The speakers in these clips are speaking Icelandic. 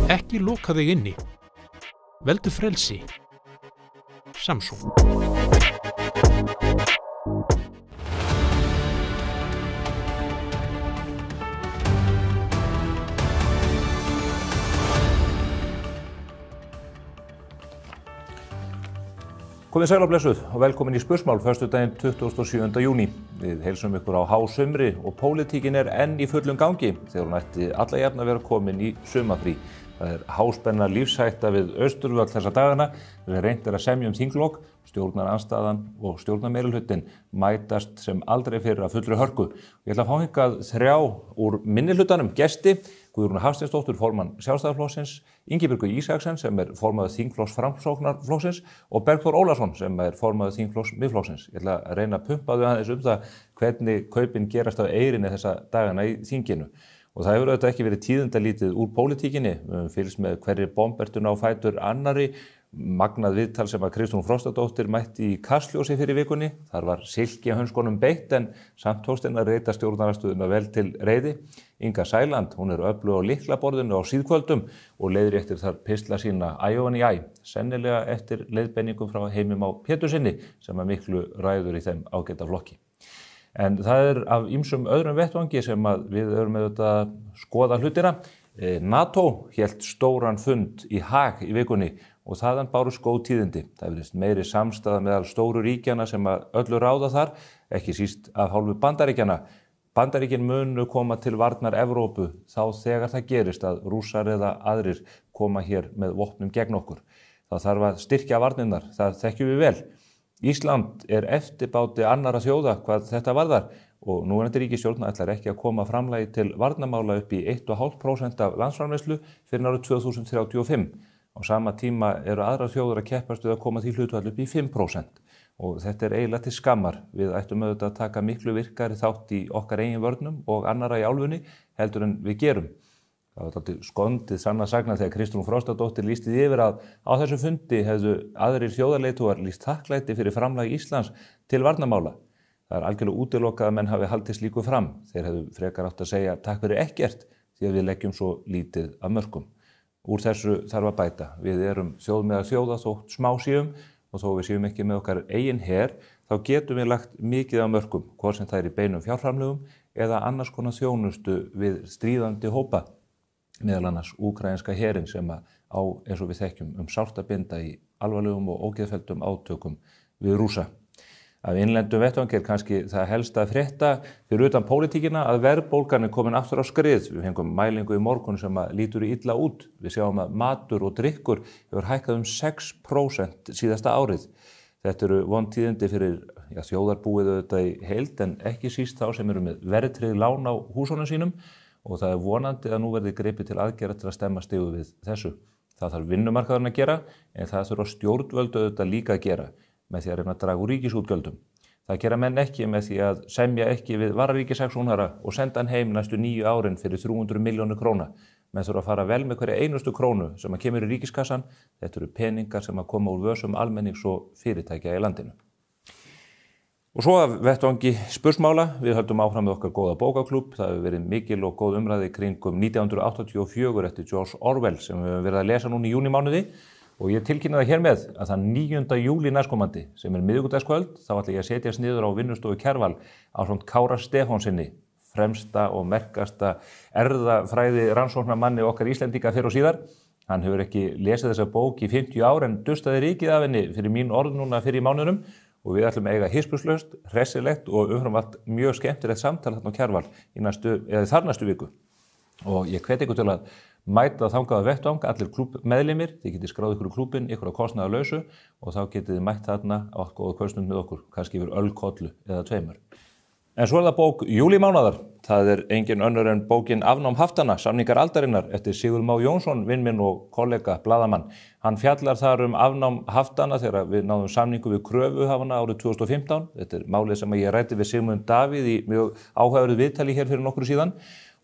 Ekki loka þig inni. Veldu frelsi. Samsung. Komið sæl og blessuð og velkomin í Spursmál föstudaginn 27. júní. Við heilsum ykkur á hásumri og pólitíkin enn í fullum gangi þegar hún ætti alla jafna að vera komin í sumarfrí. Það háspenna lífshætta við Austurvöll þessa dagana. Við reynt að semja þinglok, stjórnarandstaðan og stjórnarmeirihlutin mætast sem aldrei fyrir að fullri hörku. Ég ætla að fá hingað 3 úr minnihlutanum gesti. Guðrúnu Hafsteinsdóttur, formann Sjálfstæðisflokksins, Ingibjörgu Ísaksen sem formaður þingflokks Framsóknarflokksins og Bergþór Ólason sem formaður þingflokks Miðflokksins. Ég ætla að reyna að pumpa þau aðeins það hvernig kaupin gerast af eyrinni þessa dagana í þinginu. Og það hefur auðvitað ekki verið tíðindalítið úr pólitíkinni. Við höfum fylgst með hverri bombertuna á fætur annarri. Magnað viðtal sem að Kristrún Frostadóttir mætti í Kastljósi fyrir vikunni. Þar var silkihönskunum beitt en samt tókst henni að reyta stjórnarandsstöðuna vel til reiði. Inga Sæland, hún öflug á lyklaborðinu á síðkvöldum og leiðréttir þar pistla sína æjofan í æ. Sennilega eftir leiðbeiningum frá Heimi Má Péturssyni sem að miklu ræður í þeim ágæta flokki. En það af ýmsum öðrum vettvangi sem að við erum auðvitað að skoða hlutina. NATO hélt stóran fund í Haag í vikunni og þaðan bárust góð tíðindi. Það virðist meiri samstaða meðal stóru ríkjana sem að öllu ráða þar, ekki síst af hálfu Bandaríkjana. Bandaríkin munu koma til varnar Evrópu þá þegar það gerist að Rússar eða aðrir koma hér með vopnum gegn okkur. Það þarf að styrkja varnirnar, það þekkjum við vel. Ísland eftirbáti annarra þjóða hvað þetta varðar og núverandi ríkisstjórn ætlar ekki að koma framlagi til varnarmála upp í 1,5% af landsframleiðslu fyrir árið 2035. Á sama tíma eru aðrar þjóðir að keppast við að koma því hlutfall upp í 5%. Og þetta eiginlega til skammar. Við ættum auðvitað að taka miklu virkari þátt í okkar eigin vörnum og annarra í álfunni heldur en við gerum. Það var alltaf skondið sanna sagna þegar Kristrún Frostadóttir lýsti yfir að á þessu fundi hefðu aðrir þjóðarleiðtogar lýst þakklæti fyrir framlag Íslands til varnarmála. Það algjörlega útilokað að menn hafi haldið slíku fram. Þeir hefðu frekar átt að segja takk fyrir ekkert því að við leggjum svo lítið af mörkum. Úr þessu þarf að bæta. Við erum þjóð meðal þjóða þótt smá séum og þó við séum ekki með okkar eigin her, þá getum við lagt mikið af mörkum, hvort sem það í beinum fjárframlögum eða annars konar þjónustu við stríðandi hópa, meðal annars úkraínska herinn sem á, eins og við þekkjum, sárt að binda í alvarlegum og ógeðfelldum átökum við Rússa. Af innlendum vettvangi kannski það helsta að frétta fyrir utan pólitíkina að verðbólgan komin aftur á skrið. Við fengum mælingu í morgun sem lítur illa út. Við sjáum að matur og drykkur hefur hækkað 6% síðasta árið. Þetta eru vontíðindi fyrir þjóðarbúið auðvitað í heild en ekki síst þá sem eru með verðtryggð lán á húsunum sínum og það vonandi að nú verði gripið til aðgerða til að stemma stigu við þessu. Það þarf vinnumarkaðurinn að gera en það þurfa stjórnvöld auðvitað líka að gera með því að reyna að draga úr ríkisútgjöldum. Það gera menn ekki með því að semja ekki við vararíkissaksóknara og senda hann heim næstu 9 árin fyrir 300 milljónir króna. Menn þurfa að fara vel með hverja einustu krónu sem kemur í ríkiskassan. Þetta eru peningar sem koma úr vösum almennings og fyrirtækja í landinu. Og svo af vettvangi spursmála, við höldum áfram með okkar góða bókaklúbb. Það hefur verið mikil og góð umræði kringum 1984 eftir George Orwell sem við höfum verið að lesa núna í júnímánuði. Og ég tilkynna það hér með að þann 9. júlí næstkomandi sem miðvikudagskvöld þá ætla ég að setjast niður á vinnustofu Kjarval ásamt Kára Stefánssyni, fremsta og merkasta erfðafræði rannsóknarmanni okkar Íslendinga fyrr og síðar. Hann hefur ekki lesið þessa bók í 50 ár en dustaði rykið af henni fyrir mín orð núna fyrir í mánuðunum og við ætlum að eiga hispurslaust, hressilegt og umfram allt mjög skemmtilegt samtal þarna á Kjarval í þar næstu viku. Og ég hvet ykkur til að mæta þangað vettvang, allir klúbbmeðlimir, þið getið skráð ykkur í klúbbin, ykkur á kostnaðarlausu og þá getið þið mætt þarna á góða kvöldstund með okkur, kannski yfir ölkollu eða 2. En svo það bók júlímánaðar. Það engin önnur en bókin Afnám haftana, samningar aldarinnar eftir Sigurð Má Jónsson, vinn minn og kollega blaðamann. Hann fjallar þar afnám haftana þegar við náðum samningu við kröfuhafana árið 2015. Þetta málið sem ég ræddi við Sigmund Davíð í mjög áhugaverðu viðtali hér fyrir nokkru síðan.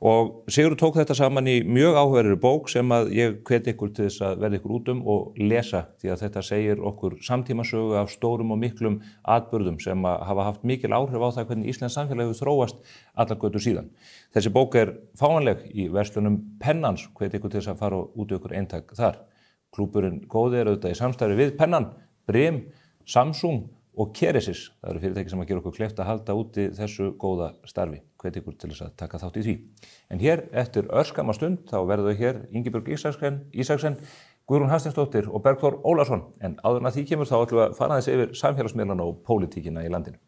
Og Sigurður tók þetta saman í mjög áhugaverðri bók sem að ég hvet ykkur til þess að verða ykkur út og lesa því að þetta segir okkur samtímasögu af stórum og miklum atburðum sem að hafa haft mikil áhrif á það hvernig Íslands samfélag hefur þróast allar götur síðan. Þessi bók fáanleg í verslunum Pennans, hvet ykkur til þess að fara út ykkur eintak þar. Klúbburinn góði auðvitað í samstarfi við Pennan, Brim, Samsung og Keresis. Það eru fyrirtæki sem að gera okkur kleift að halda úti þessu góða starfi. Hvet ykkur til þess að taka þátt í því. En hér eftir örskamma stund þá verður hér Ingibjörg Ísaksen, Guðrún Hafsteinsdóttir og Bergþór Ólason. En áður en að því kemur þá ætlum við að fara aðeins yfir samfélagsmiðlana og pólitíkina í landinu.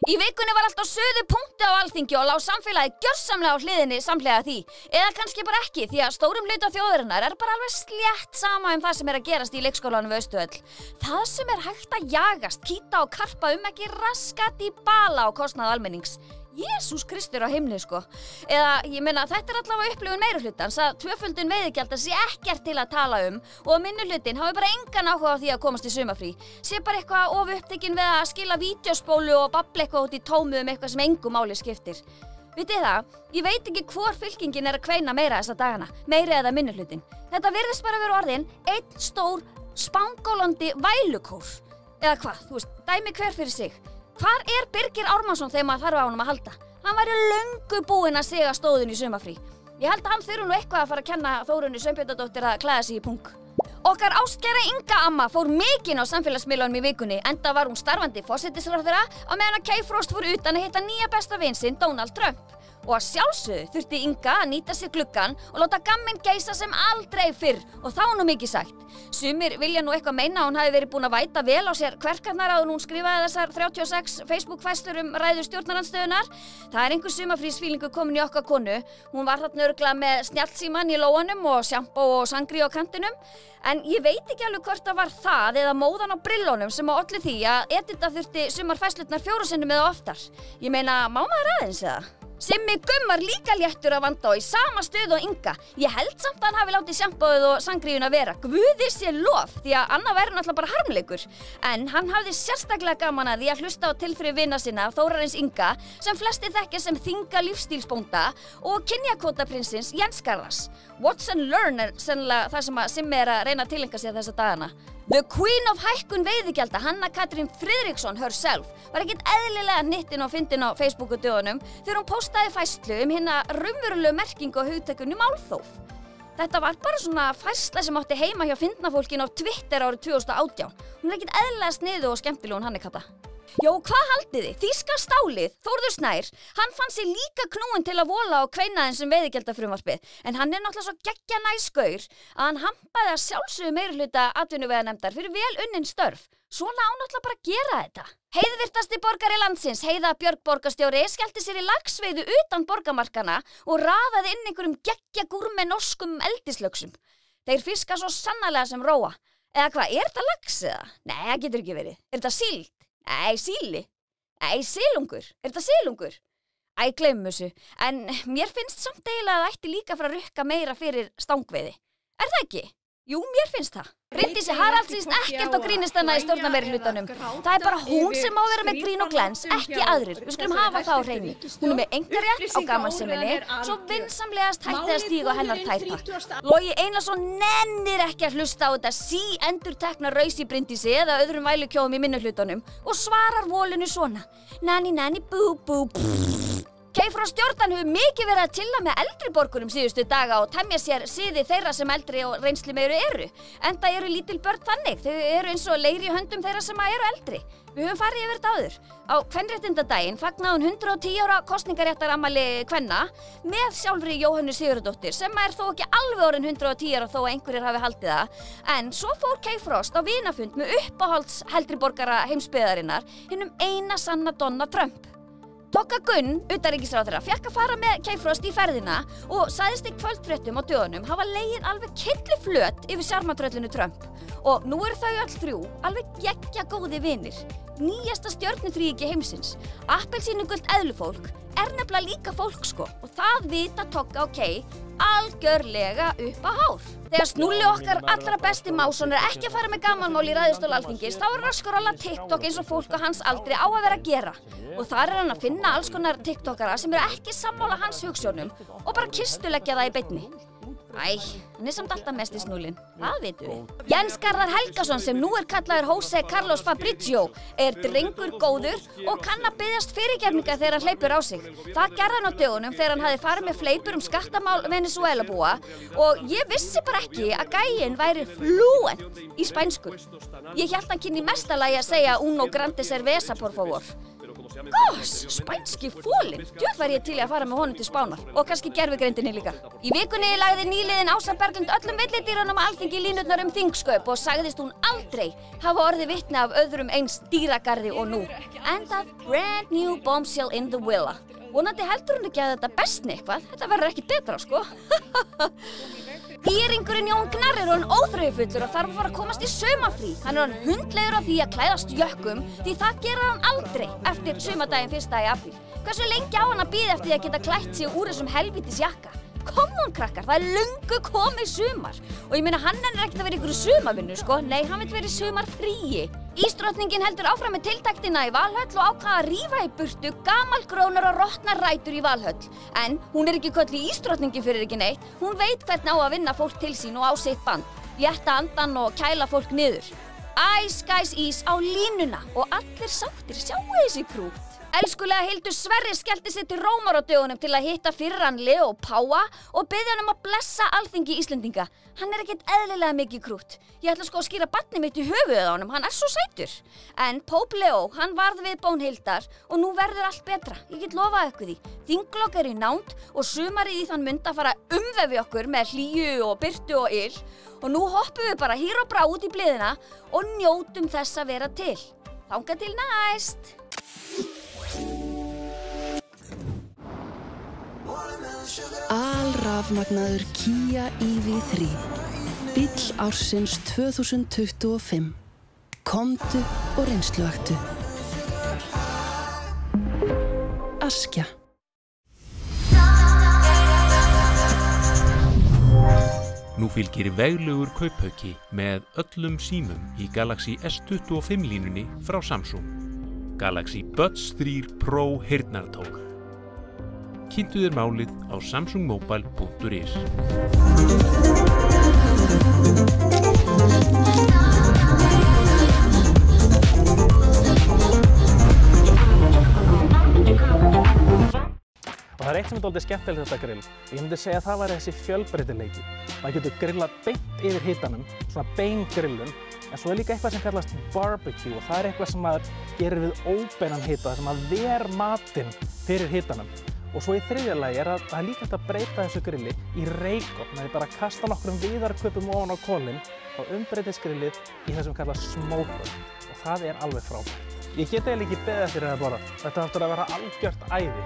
Í vikunni var allt á suðu punkti á Alþingi og lá samfélagið gjörsamlega á hliðinni samhliða því. Eða kannski bara ekki, því að stórum hluta þjóðarinnar bara alveg slétt sama það sem að gerast í leikskólanum við Austurvöll. Það sem hægt að jagast, kýta og karpa ekki raskat í bala á kostnað almennings. Jesús Kristur á himni sko. Eða, ég meina, þetta allavega upplifun meirihlutans að tvöföldun veiðigjalda sé ekkert til að tala og að minnihlutinn hafi bara engan áhuga á því að komast í sumarfrí. Sé bara eitthvað ofupptekinn við að skila vídeóspólu og babla eitthvað út í tómu eitthvað sem engu máli skiptir. Vitið það, ég veit ekki hvor fylkingin að kveina meira þessa dagana, meiri eða minnihlutinn. Þetta virðist bara vera orðin einn stór spangólandi vælukór. Eða hvað, þú veist, dæmi hver fyrir sig. Hvar Birgir Ármannsson þegar maður þarf á honum að halda? Hann væri löngu búinn að siga stóðin í sumarfrí. Ég held að hann þurfi nú eitthvað að fara að kenna Þórunni Sveinbjarnardóttur að klæða sig í pung. Okkar ástkæra Inga amma fór mikinn á samfélagsmiðlunum í vikunni enda var hún starfandi forsætisráðherra á meðan að Kay Frost fór utan að hitta nýja besta vin sinn Donald Trump. Og að sjálfsögðu þurfti Inga að nýta sér gluggann og láta gamminn geisa sem aldrei fyrr og þá nú mikið sagt. Sumir vilja nú eitthvað meina að hún hafi verið búin að væta vel á sér kverkarnar áður en hún skrifaði þessar 36 Facebook-færslur ræðu stjórnarandstöðunar. Það einhver sumarfrísfílingur komin í okkar konu. Hún var þarna örugglega með snjallsímann í lóanum og sjampó og sangri á kantinum. En ég veit ekki alveg hvort það var það eða móðan á brillunum sem olli því að Edita þurfti sumarfærslurnar 4 sinnum eða oftar. Ég meina, má maður aðeins eða? Simmi Gummi var líka léttur að vanda og í sama stöðu og Inga. Ég held samt að hann hafi látið sjampóið og sangríuna vera. Guði sé lof, því að annað væri náttúrulega bara harmleikur. En hann hafði sérstaklega gaman að því að hlusta á tilþrif vina sinna Þórarins Inga, sem flestir þekkja sem þinga lífstílsbónda, og kynjakvótaprinsins Jens Garðars. Watch and learn sennilega það sem að Simmi að reyna að tileinka sér þessa dagana. The Queen of hækkun veiðigjalda, Hanna Katrín Friðriksson herself, var ekkert eðlilega hnittin og fyndin á Facebooku dögunum þegar hún postaði færslu hina raunverulegu merkingu á hugtakinu málþóf. Þetta var bara svona færsla sem átti heima hjá fyndnafólkinu á Twitter árið 2018. Hún ekkert eðlilega sniðu og skemmtileg hún Hanna Kata. Jó, hvað haldið þið? Þýska stálið, Þórður Snær, hann fann sig líka knúinn til að vola á kveinaðins veiðigjaldafrumvarpið, en hann náttúrulega svo geggja næsgaur að hann hampaði að sjálfsögðu meirihluta atvinnuveganefndar fyrir vel unnin störf. Svona á náttúrulega bara að gera þetta. Heiðvirtasti borgari landsins, Heiða Björg borgarstjóri, skellti sér í laxveiðu utan borgarmarkana og raðaði inn einhverjum geggja gúrme norskum eldislöxum. Þeir fiska svo sannarlega sem róa. Eða hvað, þetta lax eða? Nei, það getur ekki verið. Þetta síld? Nei, síli. Nei, silungur. Þetta silungur? Æ, gleymum þessu. En mér finnst samt eiginlega að það ætti líka að fara að rukka meira fyrir stangveiði. Það ekki? Jú, mér finnst það. Bryndísi Haralds síst ekkert á grínistana í stjórnarmeirihlutanum. Það bara hún sem má vera með grín og glens, ekki aðrir. Við skulum hafa það á hreinu. Hún með einkarétt á gamanseminni, svo vinsamlegast hætti að stíga hennar tærta. Logi Einarsson nennir ekki að hlusta á þetta endurtekna raus í Bryndísi eða öðrum vælukjóum í minnihlutanum og svarar volinu svona. Nani, bú, bú, Kay frá stjórnan hefur mikið verið að chilla með eldri borgurum síðustu daga og temja sér siði þeirra sem eldri og reynslu meiri eru. Enda eru lítil börn þannig, þau eru eins og leir í höndum þeirra sem eru eldri. Við höfum farið yfir þetta áður. Á kvenréttindadaginn fagnaði hún 110 ára kosningaréttarafmæli kvenna með sjálfri Jóhönnu Sigurðardóttur sem þó ekki alveg orðin 110 ára þó að einhverjir hafi haldið það. En svo fór Kay Frost á vinafund með uppáhalds heldri borgara heimsbyggðarinnar, hinum eina sanna Donna Trump. Tóka Gunn, utanríkisráðherra, fékk að fara með Kay Frost í ferðina og sagðist í kvöldfréttum á dögunum hafa legið alveg kylliflöt yfir sjarmatröllinu Trump. Og nú eru þau öll þrjú alveg geggja góði vinir. nýjasta stjörnuþríhyggja heimsins. Appelsínugult eðlufólk nefnilega líka fólk sko og það vita Togga og Kay algjörlega upp á hár. Þegar Snúlli okkar allra besti máson ekki að fara með gamanmál í ræðustól Alþingis þá raskarolla TikTok eins og fólk á hans aldri á að vera að gera. Og þar hann að finna alls konar TikTokara sem eru ekki sammála hans hugsjónum og bara kistuleggja það í beinni. Æ, hann samt alltaf mest í Snúllin, það vitum við. Jens Garðar Helgason sem nú kallaður Jose Carlos Fabrizio drengur góður og kann að biðjast fyrirgefninga þegar hann hleypur á sig. Það gerði hann á dögunum þegar hann hafði farið með fleipur skattamál Venezuela-búa og ég vissi bara ekki að gæinn væri fluent í spænsku. Ég hélt hann kynni mestalagi að segja uno grande cerveza por favor. Goss, spænski fólinn, djöð var ég til að fara með honum til Spánar og kannski gervigreindinni líka. Í vikunni lagði nýliðin Ása Berglind öllum villidýrunum á Alþingi línurnar þingsköp og sagðist hún aldrei hafa orðið vitni af öðrum eins dýragarði og nú. And that brand new bombshell in the villa. Vonandi heldur hún ekki að þetta bestni eitthvað, þetta verður ekki betra sko. Íringurinn Jón Gnarr hann óþreyjufullur og þarf að fara að komast í sumarfrí. Hann hann hundleiður á því að klæðast jökkum því það gerir hann aldrei eftir sumardaginn 1. apríl. Hversu lengi á hann að bíða eftir því að geta klætt sig úr þessum helvítis jakka? Come on krakkar, það löngu komið sumar. Og ég meina hann ekkert að vera í einhverju sumarvinnu sko, nei hann vill vera í sumarfríi. Ísdrottningin heldur áfram með tiltektina í Valhöll og ákvað að rífa í burtu gamalgrónar og rotnar rætur í Valhöll. En hún ekki kölluð Ísdrottningin fyrir ekki neitt, hún veit hvernig á að vinna fólk til sín og á sitt band, létta andan og kæla fólk niður. Ice Guys Ís á línuna og allir sáttir, sjáu þessi krút. Elskulega Hildur Sverri skellti sér til Rómar á dögunum til að hitta fyrran Leo Páa og biðja hann að blessa Alþingi Íslendinga. Hann ekkert eðlilega mikið krútt. Ég ætla sko að skýra barnið mitt í höfuðið á honum, hann svo sætur. En Pope Leo, hann varð við Bónhildar og nú verður allt betra. Ég get lofað ykkur því. Þinglok í nánd og sumarið í þann mund að fara umvefi okkur með hlýju og birtu og ill. Og nú hoppum við bara hýr og brá út í bliðina og njótum þess að vera til. Þangað til næst! Alrafmagnaður Kia EV3 Bíll ársins 2025 Komdu og reynsluaktu Askja Nú fylgir veglegur kauphauki með öllum símum í Galaxy S25 línunni frá Samsung. Galaxy Buds 3 Pro heyrnartól. Kynntu þér málið á samsungmobile.is. Og það eitt sem dálítið skemmtilegt við þetta grill. Ég myndi segja að það væri þessi fjölbreytileiki. Maður getur grillað beint yfir hitanum, svona beingrillun, en svo líka eitthvað sem kallast barbecue og það eitthvað sem maður gerir við óbeinan hita, þar sem maður ver matinn fyrir hitanum. Og svo í þriðja lagi að það líka hægt að breyta þessu grilli í reykofn. Þegar ég bara kasta nokkrum viðarköpum ofan á kolinn, þá umbreytist grillið í það sem kallast smoker og það alveg frábært. Ég get eiginlega ekki beðið eftir að borða. Þetta áttur að vera algjört æði.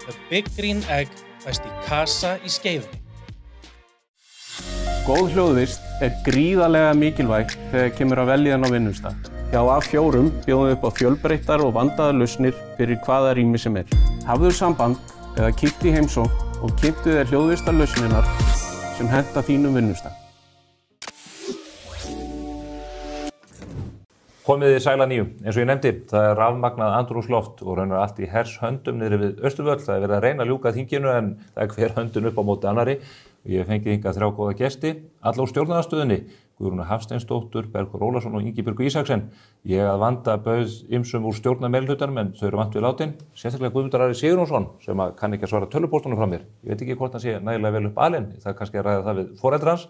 The Big Green Egg fæst í kassa í Skeifunni. Góð hljóðvist gríðarlega mikilvæg þegar kemur að veljan á vinnustað. Hjá A4 bjóðum við upp á fjölbreyttar og vandaðar lausnir fyrir hvaða rými sem Hafðu samband eða kíktu í heimsókn og kynntu þér hljóðvistar lausnirnar sem henta þínum vinnustað. Komiði sæla nýju. Eins og ég nefndi, það rafmagnað andrúmsloft og raunar allt í hers höndum niðri við Austurvöll. Það verið að reyna að ljúka þinginu en það hver höndun upp á móti annarri. Ég hef fengið hingað 3 góða gesti, alla úr stjórnarandstöðunni, Guðrúnu Hafsteinsdóttur, Bergur Ólason og Ingibjörgu Ísaksen. Ég að vanda bauð ymsum úr stjórnarmeirihlutanum en þau eru vant við látin. Sérstaklega Guðmundur Ari Sigurjónsson sem kann ekki að svara tölvupóstunum frá mér. Ég veit ekki hvort hann sé nægilega vel upp alinn, það kannski að ræða það við foreldrar hans.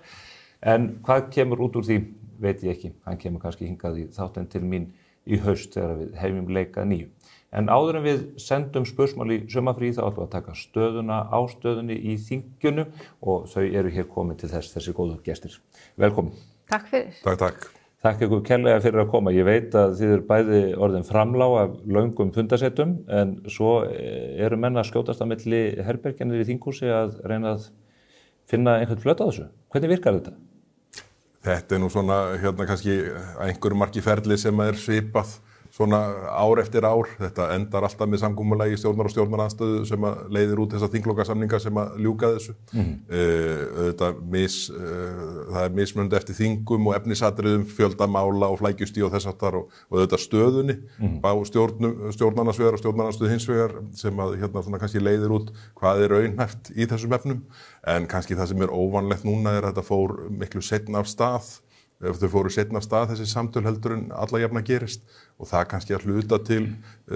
En hvað kemur út úr því veit ég ekki. Hann kemur kannski hingað í þáttinn til mín í haust þegar við hefjum leikað nýju. En áður en við sendum spursmál í sumarfrí þá ætlum við að taka stöðuna á stöðunni í þinginu og þau eru hér komin til þessi góðu gestir. Velkomin. Takk fyrir. Takk. Takk ykkur kærlega fyrir að koma. Ég veit að þið eru bæði orðin framlág af löngum fundasettum en svo eru menn að skjótast á milli herbergjanir í þinghúsi að reyna að finna einhvern flöt á þessu. Hvernig virkar þetta? Þetta nú svona kannski að einhverju marki ferli sem svipað svona ár eftir ár. Þetta endar alltaf með samkomulagi stjórnar og stjórnarandstöðu sem að leiðir út þessa þinglokasamninga sem að ljúka þessu. Það er mismunandi eftir þingum og efnisatriðum, fjölda mála og flækjustíg og þess aftar og þetta stöðunni á stjórnarnas vegar og stjórnarandstöðu hins vegar sem að svona kannski leiðir út hvað er raunhæft í þessum efnum. En kannski það sem er óvanlegt núna er að þetta fór miklu seinna af stað. Ef þau fóru seinna af stað þessi samtöl heldur en alla jafna gerist og það kannski að hluta til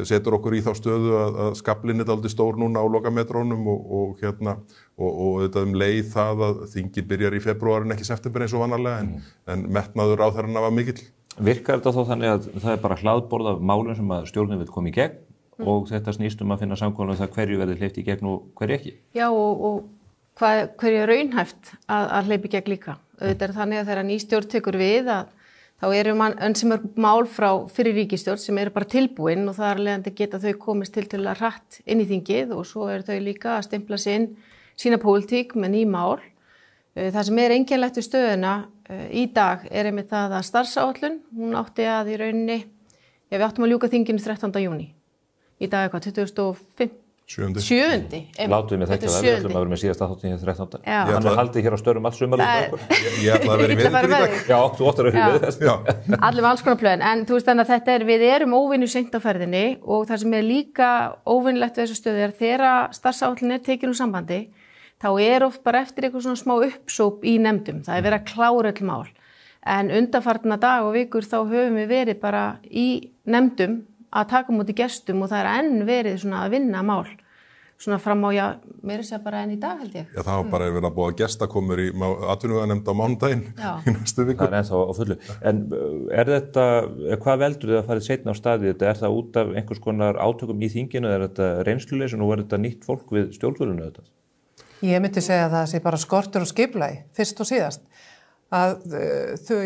setur okkur í þá stöðu að skaflinn er dálítið stór núna á lokametrónum og þetta leið það að þingið byrjar í febrúar en ekki september eins og vanalega en metnaður ráðherranna var mikill. Virkar þetta þá þannig að það er bara hlaðborð af málum sem að stjórnin vill koma í gegn og þetta snýst að finna samkomulag um það hverju verði hleypt í gegn og hverju ekki? Já og hverju er raunhæft að hleypa í gegn líka. Þetta er þannig að þegar ný stjórn tekur við að þá eru sem er mál frá fyrir ríkisstjórn sem eru bara tilbúin og þar leiðandi geta þau komist til að hratt inn í þingið og svo eru þau líka að stimpla sig inn sína pólitík með ný mál. Það sem er einkennilegt við stöðuna í dag er einmitt það að starfsáætlun, hún átti að í rauninni, við áttum að ljúka þinginu 13. júní. Í dag er hvað, 2005? Sjöundi. Látum við þetta, við ætlum að vera með síðasta þáttin 13. Hann er haldið hér á störum allt sumarið með okkur. Ég ætla að vera í veður í dag. Já, þú óttar að vera í veður þess. Allir með alls konar plön, en þú veist þannig að við erum óvinnu seint á ferðinni og það sem er líka óvinnlegt við þessu stöðu er þegar starfsáætlun er tekin úr sambandi, þá er oft bara eftir eitthvað svona smá uppsóp í nefndum. Það er verið að klára öll mál. En undanfarna dag og vikur þá höfum við verið bara í nefndum að taka múti gestum og það er enn verið svona að vinna mál svona fram á, meira segja bara enn í dag held ég. Já, það var bara verið að búa gestakomur í atvinnuveganefnd á mánudaginn í næstu viku. Það er ennþá á fullu. En er þetta, hvað veldur þið að farið seinna á staði? Er það út af einhvers konar átökum í þinginu, er þetta reynsluleysi og er þetta nýtt fólk við stjórnvölinu þetta? Ég myndi segja að það sé bara skortur og skipulagi, fyrst og síðast. Að þau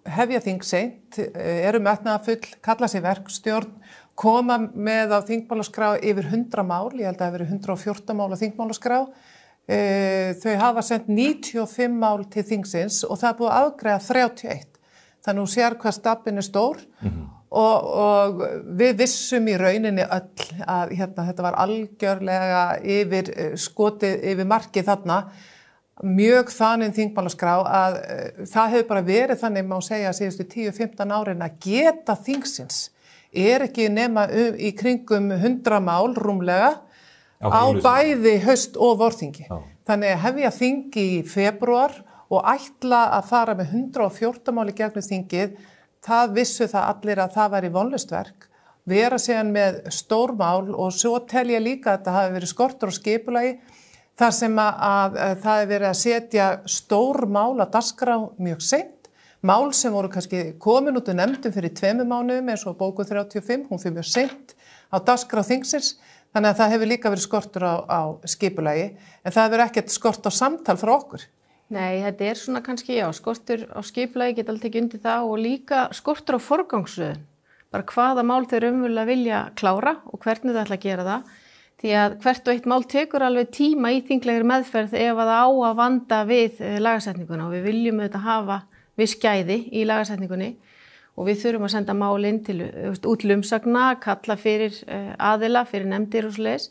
hefja þing seint, eru metnaðarfull, kalla sig verkstjórn, koma með á þingmálaskrá yfir 100 mál, ég held að það hafi verið 114 mál á þingmálaskrá. Þau hafa sendt 95 mál til þingsins og það er búið að afgreiða 31. Þannig að þú sér hvað stabbin er stór og við vissum í rauninni öll að þetta var algjörlega skotið yfir markið þarna. Mjög þannig þingmálaskrá að það hefur bara verið þannig má segja síðustu 10-15 árin að geta þingsins ekki nema í kringum 100 mál rúmlega á bæði haust og vorþingi. Þannig að hefja þingi í febrúar og ætla að fara með 114 mál í gegnum þingið, það vissu það allir að það væri vonlaust verk. Vera síðan með stór mál og svo tel ég líka að þetta hafi verið skortur og skipulagi. Þar sem að það er verið að setja stór mál að dagskrá mjög seint. Mál sem voru kannski komin út úr nefndum fyrir 2 mánuðum eins og bókun 35, hún fyrir mjög seint á dagskrá þingsins. Þannig að það hefur líka verið skortur á skipulagi en það hefur ekkert skort á samtal frá okkur. Nei, þetta er svona kannski, skortur á skipulagi geta alveg tekið undir það og líka skortur á forgangsröðun. Bara hvaða mál þau raunverulega vilja klára og hvernig þau ætla að gera það. Því að hvert og eitt mál tekur alveg tíma í þinglegri meðferð ef það á að vanda við lagasetninguna og við viljum auðvitað hafa viss gæði í lagasetningunni og við þurfum að senda mál inn til út til umsagna, kalla fyrir aðila, fyrir nefndir og svoleiðis.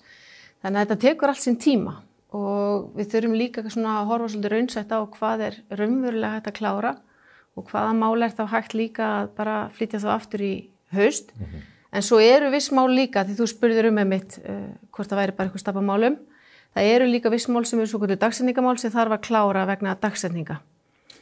Þannig að þetta tekur allt sinn tíma og við þurfum líka svona að horfa svolítið raunsætt á hvað er raunverulega hægt að klára og hvaða mál er þá hægt líka að bara flytja þá aftur í haust. En svo eru viss mál líka, því þú spurðir einmitt hvort það væri bara eitthvað stapamálum. Það eru líka viss mál sem eru svokölluð dagsetningamál sem þarf að klára vegna dagsetninga.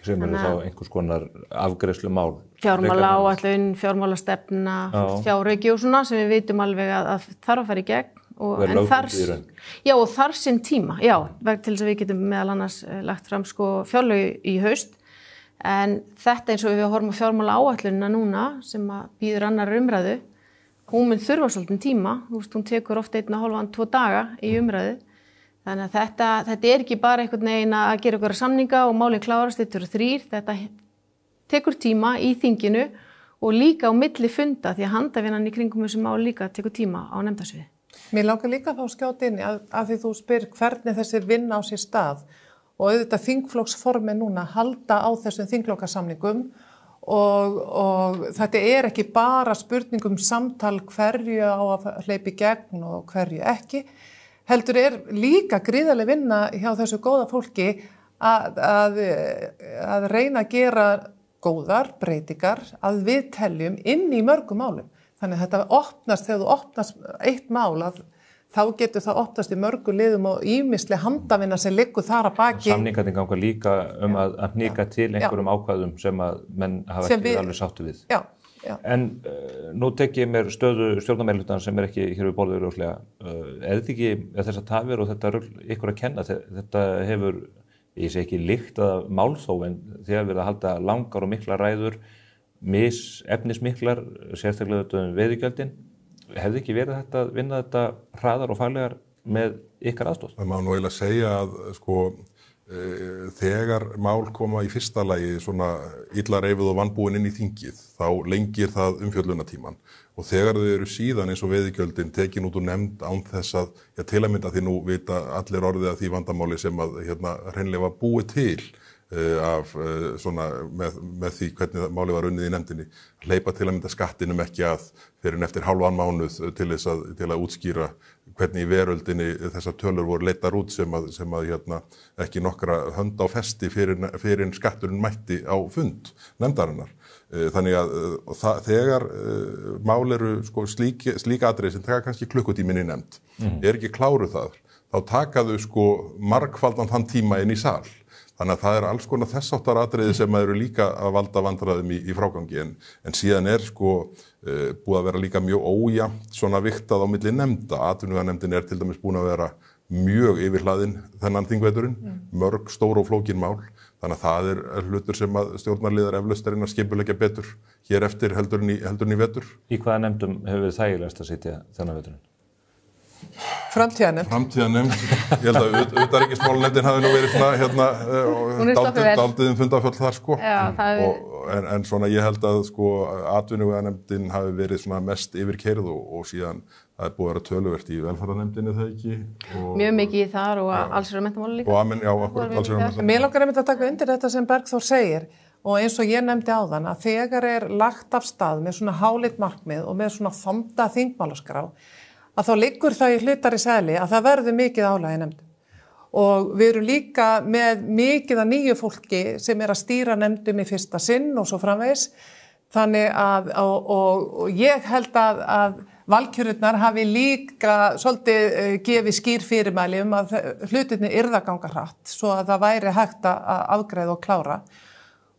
Sem eru þá einhvers konar afgreiðslumál? Fjármálaáætlun, fjármálastefna, fjárauki og svona sem við vitum alveg að þarf að fara í gegn. Verður lögbundið í raun? Já, og þarf sinn tíma, til þess að við getum meðal annars lagt fram fjárlög í haust. En þetta eins og við horfum á fjármálaáætlunina núna sem býður annar umræðu. Hún mun þurfa svolítið tíma, hún tekur ofta 1,5-2 daga í umræðu. Þannig að þetta er ekki bara einhvern veginn að gera einhverja samninga og málin klárast 1 og 3. Þetta tekur tíma í þinginu og líka á milli funda því að handavinnan í kringum þessu mál líka tekur tíma á nefndasviði. Mér langar líka þá að skjóta inn að því þú spyr hvernig þessi vinna á sér stað og auðvitað þingflokksformi núna halda á þessum þinglokasamningum og þetta ekki bara spurning samtal hverju á að hleypa í gegn og hverju ekki. Heldur líka gríðarleg vinna hjá þessu góða fólki að reyna að gera góðar breytingar að við teljum inn í mörgum málum. Þannig að þetta opnast, þegar þú opnast eitt mál, þá getur það opnast í mörgum liðum og ýmislega handavinna sem liggur þar að baki. Samningarnir ganga líka að hnika til einhverjum ákvæðum sem að menn hafa ekki alveg sáttu við. Já. Já. En nú tek ég mér stöðu stjórnarmeirihlutann sem ekki hér við borðið ljóslega. Þetta ekki þessar tafir og þetta ykkur að kenna? Þetta hefur, ég segi ekki lykt að málþóf, en þið hefur verið að halda langar og miklar ræður, efnismiklar, sérstaklega þetta veiðigjöldin. Hefði ekki verið þetta að vinna þetta hraðar og faglegar með ykkar aðstoð? Það má nú eiginlega segja að þegar mál koma í fyrsta lagi svona illa reifið og vanbúin inn í þingið, þá lengir það umfjöllunartíman og þegar þau eru síðan eins og veiðigjöldin tekin út úr nefnd án þess að til að mynda því nú vita allir orðið að því vandamáli sem að hreinlega var búið til af svona með því hvernig málið var unnið í nefndinni, hleypa til að mynda skattinum ekki að fyrir en eftir hálfan mánuð til að útskýra hvernig í veröldinni þessar tölur voru leittar út sem að ekki nokkra hönd á festi fyrir skatturinn mætti á fund nefndarinnar. Þannig að þegar mál eru slík atriði sem taka kannski klukkutíminn í nefnd, ekki kláruð það, þá taka þau margfaldan þann tíma inn í sal. Þannig að það alls konar þessáttar atriði sem eru líka að valda vandræðum í frágangi en síðan búið að vera líka mjög ójafnt svona vigtað á milli nefnda. Atvinnuveganefndin til dæmis búin að vera mjög yfirhlaðin þennan þingveturinn, mörg stór og flókin mál. Þannig að það hlutur sem að stjórnarliðar eflaust reyna að skipuleggja betur hér eftir heldur en í vetur. Í hvaða nefndum hefur verið þægilegast að sitja þennan veturinn? Framtíðanefnd. Ég held að utanríkismálanefndin hafi nú verið svona dálítið fundaföll þar en svona ég held að atvinnuveganefndin hafi verið svona mest yfirkeyrð og síðan það búið að vera töluvert í velferðarnefndinni það ekki. Mjög mikið í þar og allsherjar- og menntamála líka. Akkurat allsherjar- og menntamála. Mér langar að taka undir þetta sem Bergþór segir og eins og ég nefndi áðan að þegar lagt af stað með svona háleitt markmið og með svona þomda þingmálaskrá að þá liggur það í hlutari seðli að það verður mikið álag í nefndum. Og við erum líka með mikið af nýju fólki sem að stýra nefndum í fyrsta sinn og svo framvegis. Þannig að, og ég held að valkjörurnar hafi líka svolítið gefið skýr fyrirmæli að hlutirnir yrðu að ganga hratt svo að það væri hægt að afgreiða og klára.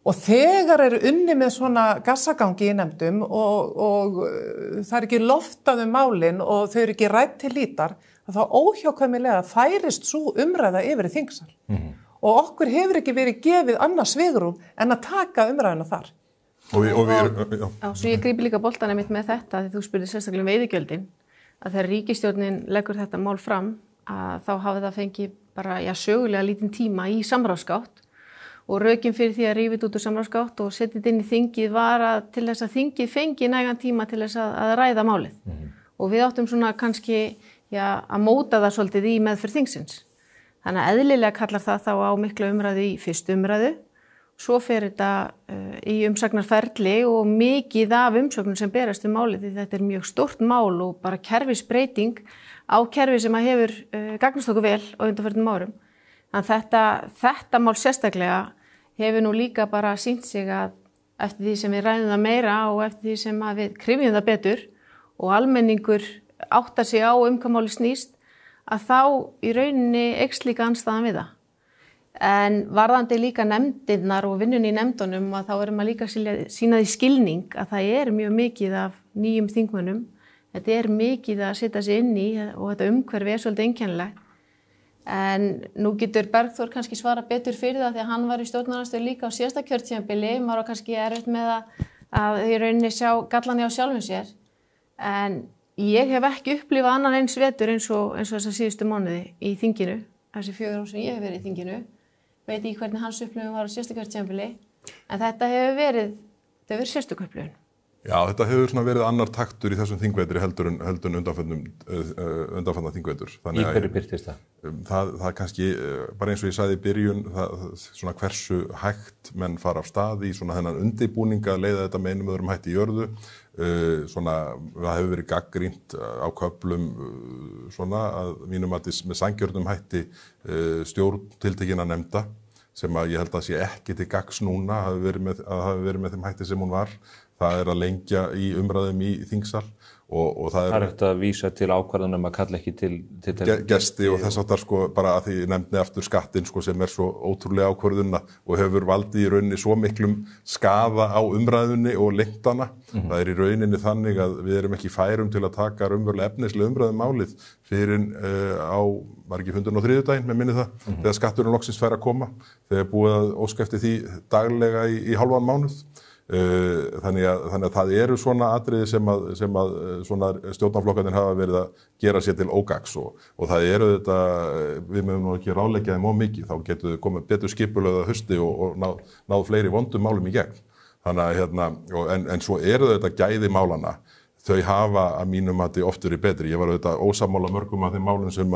Og þegar unni með svona gassagangi í nefndum og það ekki loftað málin og þau ekki rædd til hlítar, þá óhjákvæmilega færist svo umræða yfir í þingsal. Og okkur hefur ekki verið gefið annað svigrúm en að taka umræðuna þar. Svo ég grípi líka boltanum mitt með þetta þegar þú spurðir sérstaklega veiðigjöldin að þegar ríkisstjórnin leggur þetta mál fram að þá hafi það fengið bara sögulega lítinn tíma í samráðsgátt og rökin fyrir því að rífa út úr samráðsgátt og setja þetta inn í þingið var til þess að þingið fengi nægan tíma til þess að ræða málið. Og við áttum svona kannski að móta það svolítið í meðferð þingsins. Þannig að eðlilega kallar það þá á mikla umræðu í fyrstu umræðu. Svo fer þetta í umsagnarferli og mikið af umsögnum sem berast málið því þetta mjög stórt mál og bara kerfisbreyting á kerfi sem að hefur gagnast okkur vel á undanförnum árum. Þannig þetta mál sérstaklega hefur nú líka bara sýnt sig að eftir því sem við ræðum það meira og eftir því sem að við krifjum það betur og almenningur áttar sig á hvað máli snýst að þá í rauninni eykst líka andstaðan við það. En varðandi líka nefndirnar og vinnunni í nefndunum að þá maður líka að sýna því skilning að það mjög mikið af nýjum þingmönnum. Þetta mikið að setja sig inn í og þetta umhverfi svolítið einkennilegt. En nú getur Bergþór kannski svara betur fyrir það því að hann var í stjórnarandstöðu líka á síðasta kjörtímabili. Maður var kannski erfitt með að í rauninni sjá gallann á sjálfum sér. En ég hef ekki upplifað annan eins vetur eins og þessa síðustu mánuði í þinginu. Þessi 4 ár sem ég hef verið í þinginu. Veit ekki hvernig hans upplifun var á síðasta kjörtímabili. En þetta hefur verið sérstök upplifun. Já, þetta hefur svona verið annar taktur í þessum þingvetri heldur en undanfarna þingvetur. Í hverju birtist það? Það kannski, bara eins og ég sagði í byrjun, svona hversu hægt menn fara af stað í svona þennan undirbúning að leiða þetta með einum öðrum hætti í jörðu. Svona, það hefur verið gagnrýnt á köflum svona að mínum að með sanngjörnum hætti stjórn tiltekinna nefnda, sem að ég held að sé ekki til gagns núna að hafi verið með þeim hætti sem hún var. Það að lengja í umræðum í þingsal og það er eftir að vísa til ákvarðanum að kalla ekki til gesti og þess aftar sko bara að því nefndi aftur skattinn sko sem svo ótrúlega ákvörðunna og hefur valdið í rauninni svo miklum skaða á umræðunni og lengdana. Það í rauninni þannig að við erum ekki færum til að taka raunverulega efnislega umræðum málið fyrir var ekki fundurinn á þriðjudaginn með minni það, þegar skatturinn loksins fær að koma, þegar búið að óska eftir því daglega í hálfan mánuð. Þannig að það eru svona atriði sem að svona stjórnarflokkarnir hafa verið að gera sér til ógagns og það eru þetta, við mögum nú ekki ráðleggja þeim of mikið, þá getur þau komið betur skipulögð að hausti og náð fleiri vondum málum í gegn. Þannig að en svo eru þetta gæði málanna, þau hafa að mínum mati oft verið betri. Ég var auðvitað ósammála mörgum af þeim málum sem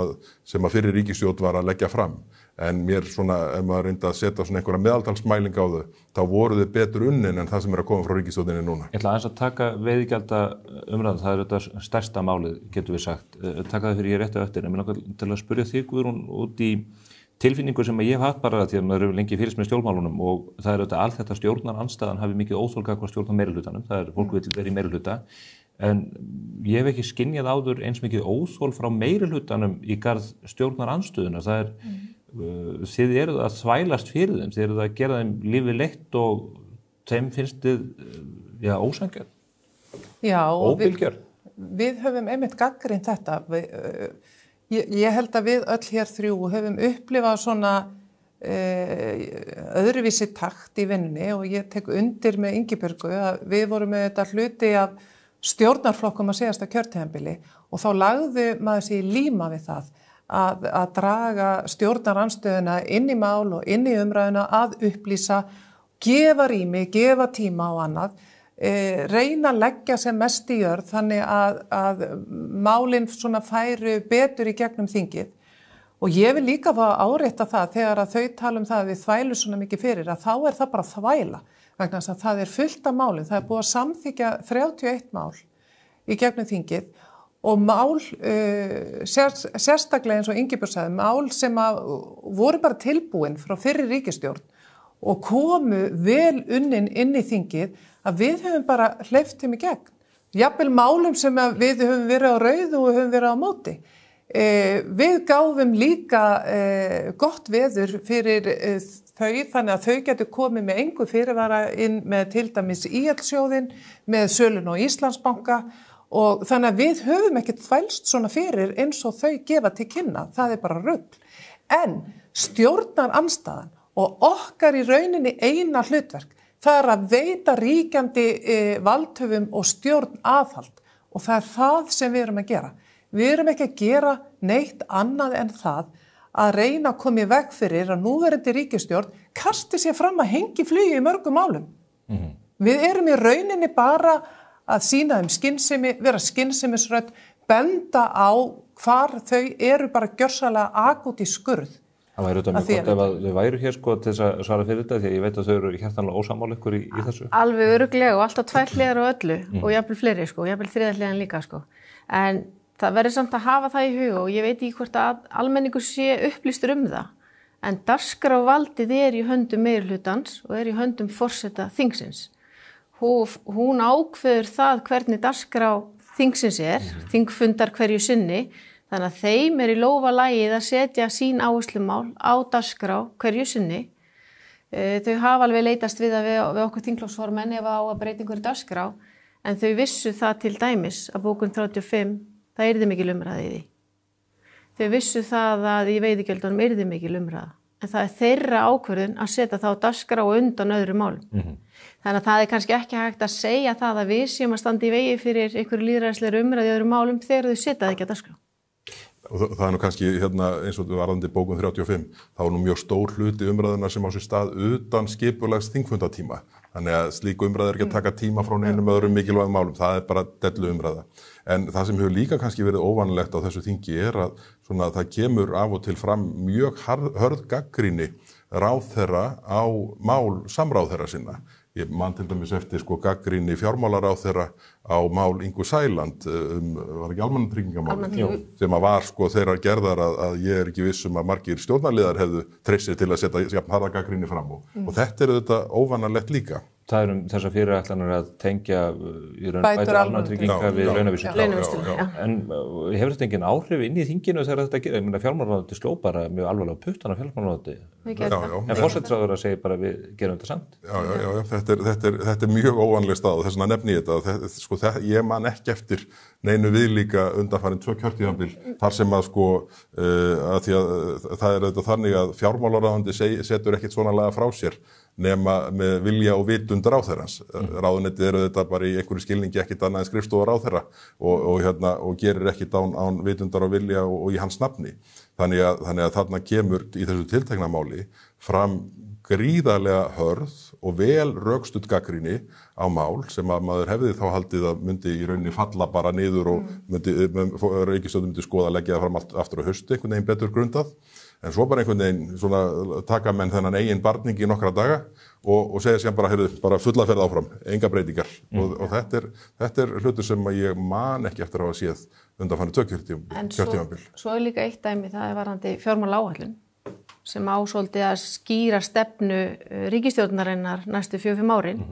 að fyrir ríkisstjórn var að leggja fram. En mér svona, ef maður reyndi að setja svona einhverja meðaltalsmæling á þau, þá voru þau betur unnin en það sem að koma frá ríkisstjórninni núna. Ég ætla aðeins að taka veiðigjalda umræðu, það þetta stærsta málið, getum við sagt. Taka það fyrir ég réttu eftir, en mér langar til að spyrja þig, Guðrún, út í tilfinningu sem ég hef haft bara því að maður hefur lengi fylgst með stjórnmálunum og það þetta allt þetta stjórnarandstaðan hafi mikið óþol gagnvart stjórnarmeirihlutanum, það fólk vill vera í meirihluta. En ég hef ekki skynjað áður eins mikið óþol frá meirihlutanum í garð stjórnarandstöðuna. Það þið eruð að þvælast fyrir þeim, þið eruð að gera þeim lífið leitt og þeim finnst þið ósanngjarnt. Já, og óbilgjörn. Við höfum einmitt gagnrýnt þetta. Ég held að við öll hér þrjú höfum upplifað svona öðruvísi takt í vinnunni og ég tek undir með Ingibjörgu að við vorum með þetta hluti af stjórnarflokkum að síðasta kjörtímabili og þá lagði maður sig í líma við það að draga stjórnarandstöðuna inn í mál og inn í umræðuna að upplýsa, gefa rými, gefa tíma og annað, reyna að leggja sem mest í jörð þannig að málin svona færu betur í gegnum þingið. Og ég vil líka árétta það þegar að þau tala það að við þvælu svona mikið fyrir að þá það bara þvæla vegna þess að það fullt af málum, það búið að samþykkja 31 mál í gegnum þingið og mál, sérstaklega eins og Ingibjörg sagði, mál sem voru bara tilbúin frá fyrri ríkisstjórn og komu vel unnin inn í þingið að við höfum bara hleypt þeim í gegn. Jafnvel málum sem við höfum verið á rauðu og höfum verið á móti. Við gáfum líka gott veður fyrir þau, þannig að þau getur komið með engu fyrirvara inn með til dæmis ÍL-sjóðinn, með sölun og Íslandsbanka og þannig að við höfum ekkert þvælst svona fyrir eins og þau gefa til kynna, það bara rugl. En stjórnarandstaðan og okkar í rauninni eina hlutverk, það að veita ríkjandi valdhöfum og stjórn aðhald og það það sem við erum að gera. Við erum ekki að gera neitt annað en það að reyna að koma í veg fyrir að núverandi ríkisstjórn kasti sér fram að hengi flugi í mörgum málum. Við erum í rauninni bara að sýna þeim skynsemi, vera skynsemisrödd, benda á hvar þau eru bara gjörsamlega akút í skurð. Það væri auðvitað mjög gott ef að þau væru hér sko til þess að svara fyrir þetta því að ég veit að þau eru hjartanlega ósammála ykkur í þessu. Alveg örugglega og alltaf tvær hliðar á öllu og jafnvel fleiri sko, jafnvel þriðja hliðan líka sko. En það verður samt að hafa það í huga og ég veit ekki hvort að almenningur sé upplýstur það. En dagskrárvaldið í höndum meirihlutans og í höndum forseta þingsins. Hún ákveður það hvernig dagskrá þingsins þingfundar hverju sinni, þannig að þeim í lófa lagið að setja sín áherslumál á dagskrá hverju sinni. Þau hafa alveg leitast við okkur þingflokksformenn ef á að breytingur í dagskrá, en þau vissu það til dæmis að bókun 35, það yrði mikil umræða í því. Þau vissu það að í veiðigjöldunum yrði mikil umræða, en það þeirra ákvörðun að setja það á dagskrá og undan öðrum málum. Þannig að það kannski ekki hægt að segja það að við séum að standa í vegi fyrir einhverju lýðræðislegri umræðu í öðrum málum þegar þau setja það ekki að dagskrá. Og það nú kannski eins og varðandi bókun 35, þá nú mjög stór hluti umræðuna sem á sér stað utan skipulags þingfundatíma. Þannig að slík umræða ekki að taka tíma frá neinum öðrum mikilvægum málum, það bara dellu umræða. En það sem hefur líka kannski verið óvanlegt á þessu þingi að það kemur af og til fram mjög hörð gagnrýni ráðherra á mál samráðherra sinna. Ég man til dæmis eftir gagnrýni fjármálaráðherra á mál Ingu Sæland var ekki almannatryggingamál sem var þeirra gerðar að ég ekki viss að margir stjórnarliðar hefðu treyst til að setja jafn harða gagnrýni fram og þetta þetta óvanalegt líka. Það þessar fyrirætlanir að tengja í raun bætur almannatrygginga við launavísitölu. En hefur þetta engin áhrif inn í þinginu þegar þetta gerir? Ég meina fjármálaráðuneytið sló bara mjög alvarlega á puttana á fjármálaráðuneytið. En forsætisráðherra segir bara við gerum þetta samt. Já, þetta mjög óvanleg stað og þess vegna nefni ég þetta. Ég man ekki eftir neinu viðlíka undanfarin 2 kjörtímabil þar sem að því að það þetta þannig að fjármálaráðuneytið setur ekkert svona laga frá sér nema með vilja og vitund ráðherrans. Ráðuneytið þetta bara í einhverju skilningi ekkert annað en skrifstofa ráðherra og gerir ekkert án vitundar og vilja og í hans nafni. Þannig að þarna kemur í þessu tiltekna máli fram gríðarlega hörð og vel rökstudd gagnrýni á mál sem að maður hefði þá haldið að myndi í rauninni falla bara niður og ríkisstjórnin myndi skoða að leggja það fram aftur á hausti, einhvern veginn betur grundað. En svo bara einhvern veginn taka menn þennan eigin barning í nokkra daga og segja síðan bara fulla ferð áfram, enga breytingar. Og þetta er hlutur sem að ég man ekki eftir að hafa séð undanfarið 2 kjörtímabil. En svo líka eitt dæmi, það varðandi fjármálaáætlun sem á svolítið að skýra stefnu ríkisstjórnarinnar næstu 4-5 árin.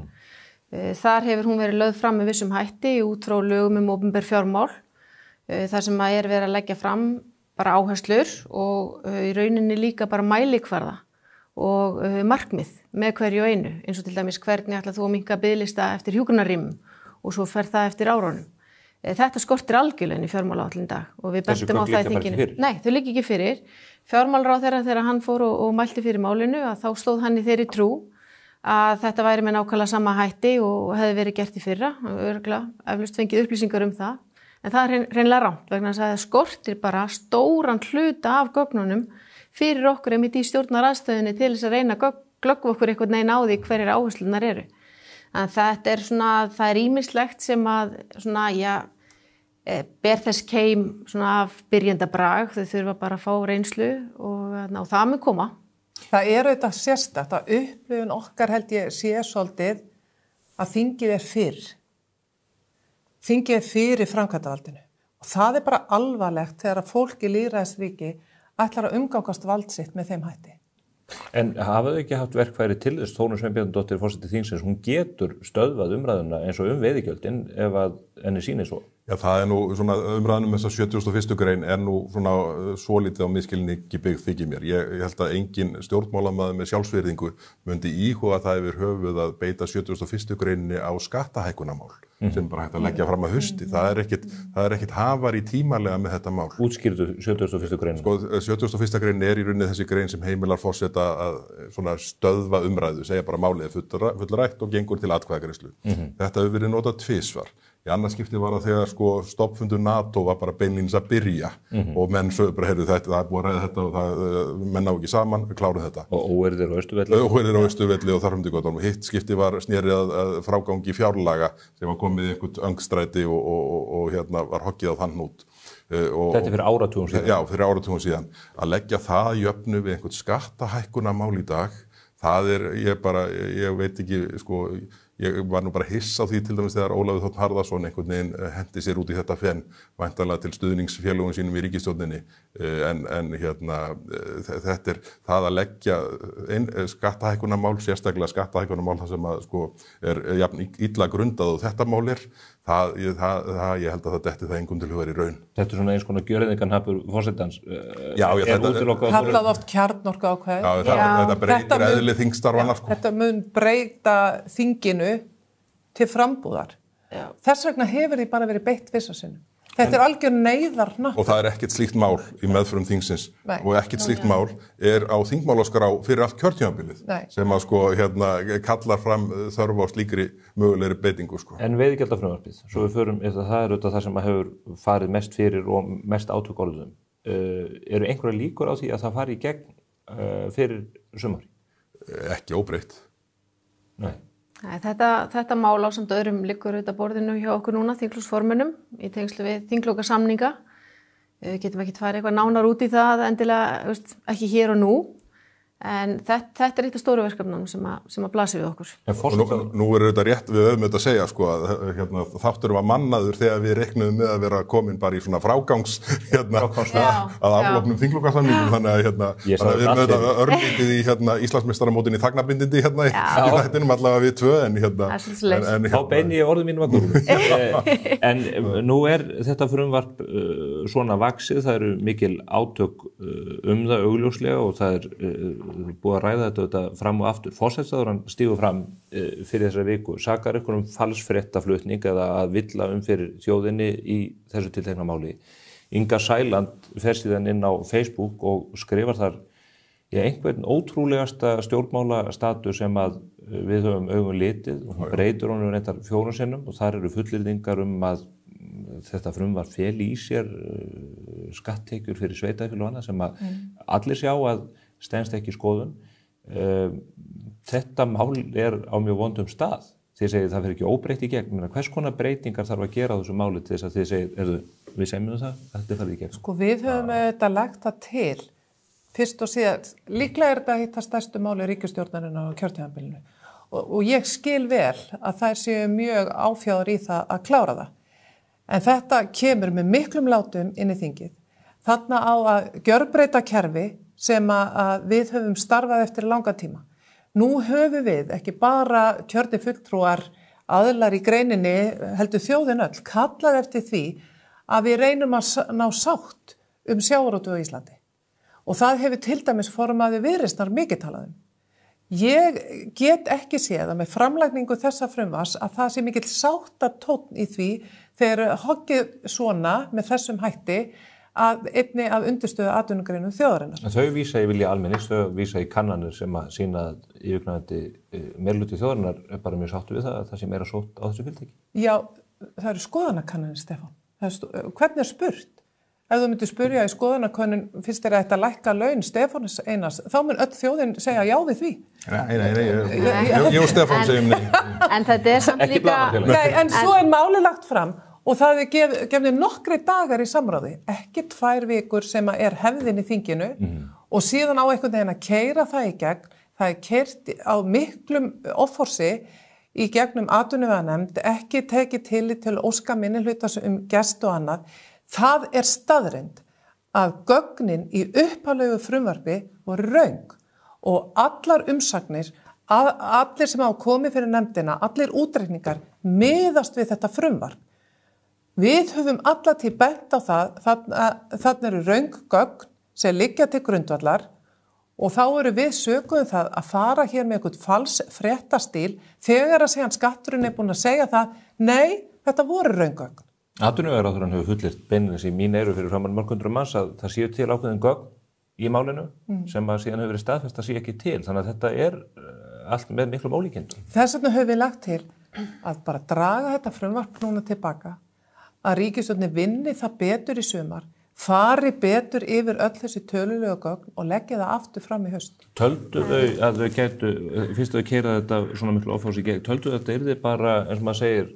Þar hefur hún verið lögð fram með vissum hætti út frá lögum opinber fjármál, þar sem að verið að leggja fram bara áherslur og í rauninni líka bara mælikvarða og markmið með hverju einu, eins og til dæmis hvernig ætlar þú að minnka biðlista eftir hjúkrunarrýmum og svo fer það eftir árunum. Þetta skortir algjörlega í fjármálaáætlun í dag og við bentum á það í þinginu. Nei, þau liggja ekki fyrir. Fjármálaráðherra þegar hann fór og mælti fyrir málinu að þá stóð hann í þeirri trú að þetta væri með nákvæmlega sama hætti og hefði verið gert í fyrra, örugglega eflaust fengið upplýsingar það. En það er hreinlega rangt vegna þess að það skortir bara stóran hluta af gögnunum fyrir okkur einmitt í stjórnaraðstöðunni til þess að reyna að glöggva okkur einhvern veginn á því hverjir áherslunar eru. En þetta það ýmislegt sem að ber þess keim af byrjendabrag, þau þurfa bara að fá reynslu og það mun koma. Það auðvitað sérstakt að upplifun okkar held ég sé svolítið að þingið fyrr. Þingið fyrir framkvæmdarvaldinu og það bara alvarlegt þegar að fólk í lýðræðisríki ætlar að umgangast vald sitt með þeim hætti. En hafa þau ekki haft verkfæri til þess, Þórunn Sveinbjarnardóttir forseti þingsins, hún getur stöðvað umræðuna eins og veiðigjöldin ef að henni sýnir svo? Já, það nú umræðan þessa 71. grein nú svolítið á misskilningi byggð þykir mér. Ég held að engin stjórnmálamaður með sjálfsvirðingu myndi íhuga það yfir höfuð að beita 71. greininni á skattahækkunarmál sem bara hægt að leggja fram að hausti. Það er ekkit hafar í tímalega með þetta mál. Útskýrðu 71. greinin? 71. greinin í rauninni þessi grein sem heimilar forseta að stöðva umræðu, segja bara málið fullrætt og gengur til atkvæðagreiðslu. Þetta hefur verið notað tvisvar. Í annars skipti var að þegar stofnfundur NATO var bara beinlínis að byrja og menn sögðu bara, heyrðu þetta, það er búið að ræða þetta og menn ná ekki saman, við klárum þetta. Og óeirðir á Austurvelli? Óeirðir á Austurvelli og þar fram til götunum. Hitt skipti var snerið að frágangi fjárlaga sem var komið í einhvern öngstræti og var hoggið á þann hnút. Þetta fyrir áratugum síðan? Já, fyrir áratugum síðan. Að leggja það í jöfnu við einhvern skattahækkunarmál í dag, það ég veit ekki, ég var nú bara hissa á því til dæmis þegar Ólafur Þ. Harðarson einhvern veginn hendi sér út í þetta fenn væntanlega til stuðningsfélögum sínum í ríkisstjórninni en þetta það að leggja skattahækkunarmál, sérstaklega skattahækkunarmál þar sem að jafn illa grundað og þetta mál ég held að það detti það engum til hugar í raun. Þetta eins konar gjöreyðingarhnappur forsetans kallað oft kjarnorkuákvæði. Já, þetta breytir eðli þingstarfana. Þetta mun breyta þinginu til frambúðar. Já. Þess vegna hefur því bara verið beitt vissasinnum. Þetta er algjör neyðarhnappur. Og það er ekkert slíkt mál í meðförum þingsins. Nei. Og ekkert slíkt mál á þingmálaskrá fyrir allt kjörtímabilið sem að kallar fram þörf á slíkri mögulegri beitingu. En veiðigjaldafrumvarpið, svo við förum, það auðvitað það sem hefur farið mest fyrir og mest átök orðum. eru einhverja líkur á því að það fari í gegn fyrir sumar? Ekki óbreytt. Nei. Nei, þetta mál ásamt öðrum liggur auðvitað borðinu hjá okkur núna, þingflokksformönnum, í tengslu við þinglokasamninga. Við getum ekki farið eitthvað nánar út í það, endilega ekki hér og nú. En þetta eitt af stóru verkefnunum sem að blasi við okkur. Nú þetta rétt við höfum þetta að segja að þátturum var mannaður þegar við reiknuðum með að vera komin bara í svona frágangs að afloknum þinglokasamningum þannig að við höfum þetta örlítið í Íslandsmeistaramótinu í þagnarbindindi í þættinum allavega við tvö en þá beini ég orðum mínum að góðum. En nú þetta frumvarp svona vaxið, það eru mikil átök það augljóslega og það búið að ræða þetta fram og aftur. Forsætisráðherrann stígur fram fyrir þessari viku, sakar ykkur falsfréttaflutning eða að villa fyrir þjóðinni í þessu tiltekna máli. Inga Sæland fer síðan inn á Facebook og skrifar þar einhvern ótrúlegasta stjórnmálastatu sem að við höfum augum litið og hún breytir honum reyndar 4 sinnum og þar eru fullyrðingar að þetta frumvarp feli í sér skatttekjur fyrir sveitarfélög og annað sem að allir sjá að stenst ekki skoðun. Þetta mál á mjög vondum stað. Þið segið það fyrir ekki óbreytt í gegn. Hvers konar breytingar þarf að gera á þessu máli til þess að þið segið, við semjum það, þetta farið í gegn? Við höfum þetta lagt það til, fyrst og síðan, líklega þetta hitta stærstu máli ríkisstjórnarinnar á kjörtímabilinu. Og ég skil vel að þær séu mjög áfjáður í það að klára það. En þetta kemur með miklum látum inn í þingið. Þarna á að gjörbreyta kerfi sem að við höfum starfað eftir langa tíma. Nú höfum við ekki bara kjörni fulltrúar aðilar í greininni, heldur þjóðin öll, kallað eftir því að við reynum að ná sátt sjávarútveg á Íslandi. Og það hefur til dæmis formaði Viðreisnar mikið talað um. Ég get ekki séð að með framlagningu þessa frumvarps að það sé mikill sáttatónn í því þegar hoggið svona með þessum hætti að einni af undirstöðu atvinnugreinum þjóðarinnar. En þau vísa í vilja almennings, þau vísa í kannanir sem að sýna að yfirgnæfandi meirihluti þjóðarinnar bara mjög sáttur við það að sé meira sótt á þessu fyrirtæki. Já, það eru skoðanakannanir, Stefán. Hvernig spurt? Ef þú myndir spurja í skoðanakönnun fyrst að þetta lækka laun Stefáns Einars, þá mun öll þjóðin segja já við því. Nei, ég og Stefán segjum nei. En þetta samt líka... En svo málið lagt fram og það gefði nokkri dagar í samráði, ekki 2 vikur sem hefðin í þinginu og síðan á einhvern veginn að keyra það í gegn. Það keyrt á miklum offorsi í gegnum atvinnuveganefnd, ekki tekið tillit til óska minnihluta gest og annað. Það staðreynd að gögnin í upphaflegu frumvarpi voru röng og allar umsagnir, allir sem hafa komið fyrir nefndina, allir útreikningar miðast við þetta frumvarp. Við höfum allatíð bent á þarna eru röng gögn sem liggja til grundvallar og þá eru við sökuðum það að fara hér með einhvern falsfréttastíl þegar að segja skatturinn búin að segja það, nei, þetta voru röng gögn. Atvinnuvegaráðherrann hefur fullyrt beinlínis í mín eyru fyrir framan mörg hundruð manns að það séu til ákveðin gögn í málinu sem að síðan hefur verið staðfest að sé ekki til, þannig að þetta allt með miklum ólíkindum. Þess vegna höfum við lagt til að bara draga þetta frumvarp núna tilbaka, að ríkisstjórnin vinni það betur í sumar, fari betur yfir öll þessi tölulegu gögn og leggja það aftur fram í haust. Töldu þau að þau gætu, fyrst þau keyrað þetta svona miklu ofási gegn, töldu þetta yrði bara, eins og maður segir,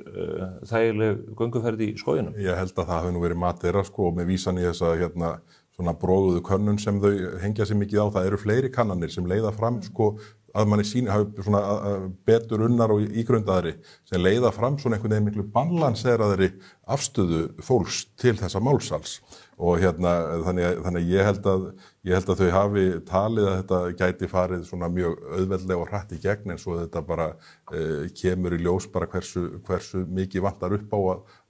þægileg gönguferð í skóginum? Ég held að það hafi nú verið mat þeirra og með vísan í þessa svona bróguðu könnun sem þau hengja sig mikið á, það eru fleiri kannanir sem leiða fram að manni hafi svona betur unnar og ígrundaðri sem leiða fram svona einhvern veginn miklu balanseraðri afstöðu fólks til þessa málsals og þannig að ég held að þau hafi talið að þetta gæti farið svona mjög auðveldlega og hratt í gegn en svo þetta bara kemur í ljós bara hversu mikið vantar upp á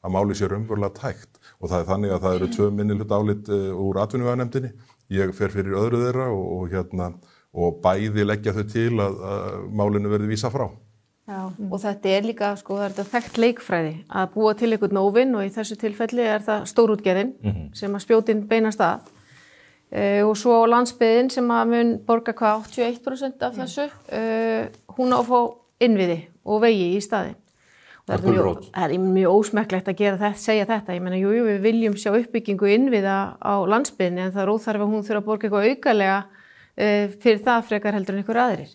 að máli sé raunverulega tækt og það þannig að það eru 2 minnihluta álit úr atvinnuveganefndinni, ég fer fyrir öðru þeirra og bæði leggja þau til að málinu verði vísa frá. Já, og þetta líka, það þetta þekkt leikfræði að búa til einhvern nóvin og í þessu tilfelli það stórútgerðin sem að spjótin beinast að og svo landsbyggðin sem að mun borga 81% af þessu, hún á að fá innviði og vegi í staðinn. Það er mjög ósmekklegt að segja þetta. Ég meina, jú, við viljum sjá uppbyggingu innviða á landsbyggðinni en það er óþarfi að hún þurfa að borga eitthvað aukalega fyrir það frekar heldur en einhver aðrir.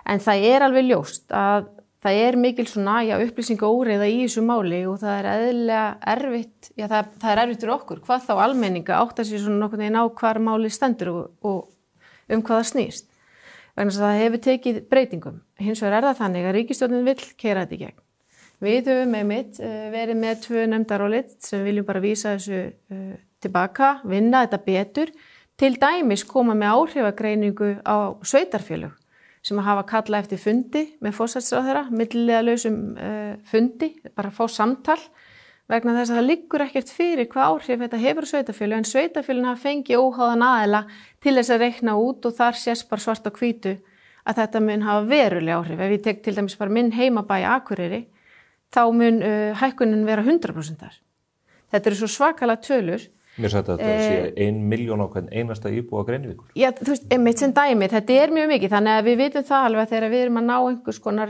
En það er alveg ljóst að það er mikil svona, upplýsingaóreiða í þessu máli og það er eðlilega erfitt, það er erfitt fyrir okkur, hvað þá almenninga átta sér svona nokkurn veginn á hvar máli stendur og hvað það snýst. Vegna þess að það hefur tekið breytingum. Hins vegar er það þannig að ríkisstjórnin vill keyra þetta í gegn. Við höfum verið með 2 nefndarálit sem við viljum bara vísa þessu tilbaka, vinna þetta betur, til dæmis koma með áhrifagreiningu á sveitarfélög sem að hafa kallað eftir fundi með forsætisráðherra, millilegalausum fundi, bara að fá samtal vegna þess að það liggur ekkert fyrir hvað áhrif þetta hefur sveitarfélög en sveitarfélögin hafa fengið óháðan aðila til þess að reikna út og þar sést bara svart á hvítu að þetta mun hafa veruleg áhrif. Ef ég tek til dæmis bara minn heimabæ Akureyri, þá mun hækkunin vera 100% þar. Þetta eru svo svakalega tölur. Mér sagði að þetta sé 1 milljón á hvern einasta íbúa Grenivíkur. Já, þú veist, einmitt sem dæmi, þetta er mjög mikið, þannig að við vitum það alveg að þegar við erum að ná